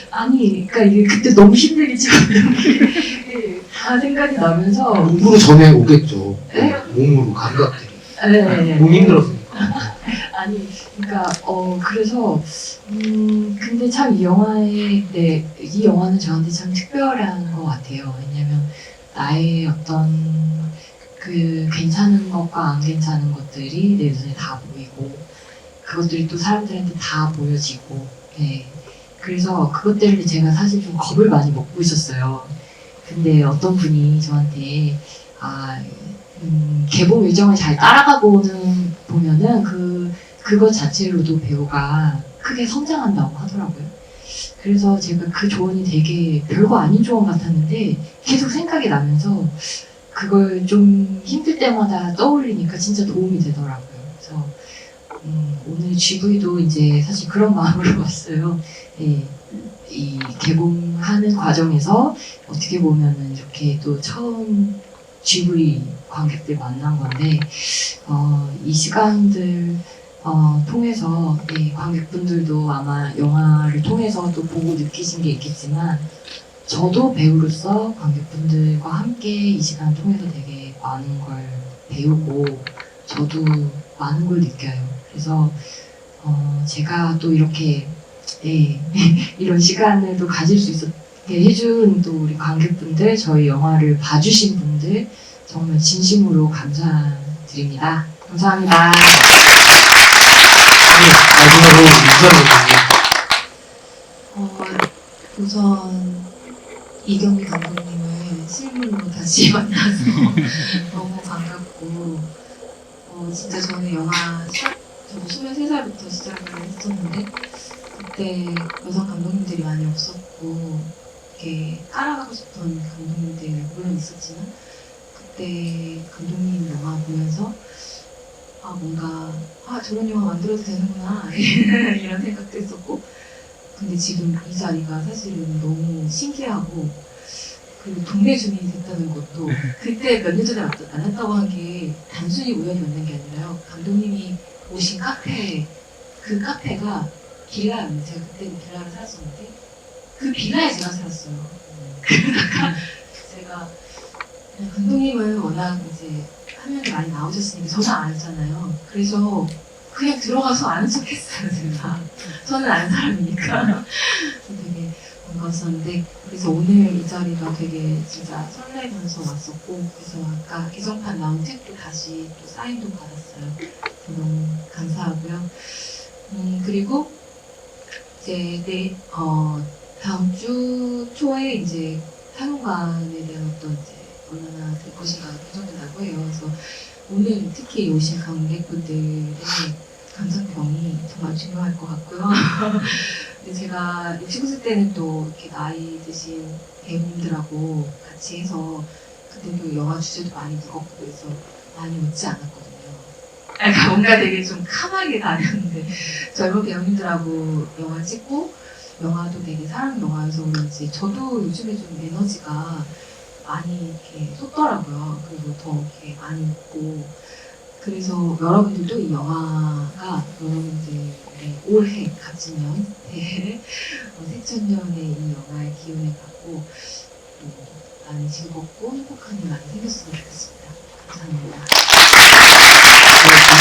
아니, 그러니까 이게 그때 너무 힘들게 찍었던 게 다 생각이 나면서 몸으로 전에 오겠죠. 네? 몸으로 감각들이. 네. 몸이 힘들었으니까. 아니, 그러니까 그래서 근데 참 이 영화의 이 영화는 저한테 참 특별한 것 같아요. 왜냐면 나의 어떤 그 괜찮은 것과 안 괜찮은 것들이 내 눈에 다 보이고 그것들이 또 사람들한테 다 보여지고, 네. 그래서 그것 때문에 제가 사실 좀 겁을 많이 먹고 있었어요. 근데 어떤 분이 저한테 개봉 일정을 잘 보면은 그것 자체로도 배우가 크게 성장한다고 하더라고요. 그래서 제가 그 조언이 되게 별거 아닌 조언 같았는데 계속 생각이 나면서 그걸 좀 힘들 때마다 떠올리니까 진짜 도움이 되더라고요. 그래서 오늘 GV도 이제 사실 그런 마음으로 왔어요. 네, 이 개봉하는 과정에서 어떻게 보면은 이렇게 또 처음 GV 관객들 만난 건데 이 시간들 통해서 관객분들도 아마 영화를 통해서 또 보고 느끼신 게 있겠지만 저도 배우로서 관객분들과 함께 이 시간 통해서 되게 많은 걸 배우고 저도 많은 걸 느껴요. 그래서 제가 또 이렇게 이런 시간을 또 가질 수 있었게 해준 또 우리 관객분들, 저희 영화를 봐주신 분들 정말 진심으로 감사드립니다. 감사합니다. 마지막으로 인사드리겠습니다. 우선 이경미 감독님을 실물로 다시 만나서 너무 반갑고 진짜 저는 저도 23살부터 시작을 했었는데 그때 여성 감독님들이 많이 없었고 이렇게 따라가고 싶은 감독님들 물론 있었지만 그때 감독님 영화 보면서 뭔가 저런 영화 만들어도 되는구나 이런 생각도 했었고 근데 지금 이 자리가 사실은 너무 신기하고 그리고 동네 주민이 됐다는 것도 그때 몇 년 전에 만났다고 한 게 단순히 우연히 만난 게 아니라요. 감독님이 오신 그 카페가 빌라였는데 제가 그때는 빌라를 살았었는데 그 빌라에 제가 살았어요. 그러다가 제가 감독님은 워낙 이제 화면에 많이 나오셨으니까 저는 알잖아요. 그래서 그냥 들어가서 아는 척 했어요, 제가. 저는 아는 사람이니까. 되게 반가웠었는데, 그래서 오늘 이 자리가 되게 진짜 설레면서 왔었고, 그래서 아까 개정판 나온 책도 다시 또 사인도 받았어요. 너무 감사하고요. 그리고 이제 다음 주 초에 이제 상영관에 대한 어떤 이제 얼마나 될 것인가 결정된다고 해요. 그래서 오늘 특히 오신 관객분들의 감상평이 정말 중요할 것 같고요. 근데 제가 69세 때는 또 이렇게 나이 드신 배우분들하고 같이 해서 그때도 영화 주제도 많이 무겁고 그래서 많이 웃지 않았거든요. 그러니까 뭔가 되게 좀 캄하게 다녔는데 젊은 배우님들하고 영화 찍고 영화도 되게 사랑 영화여서 그런지 저도 요즘에 좀 에너지가 많이 이렇게 솟더라고요. 그리고 더 이렇게 많이 웃고 그래서 여러분들도 이 영화가 여러분들의 올해 갑진년 새천년의 이 영화의 기운을 받고 많이 즐겁고 행복한 일 많이 생겼으면 좋겠습니다. 감사합니다.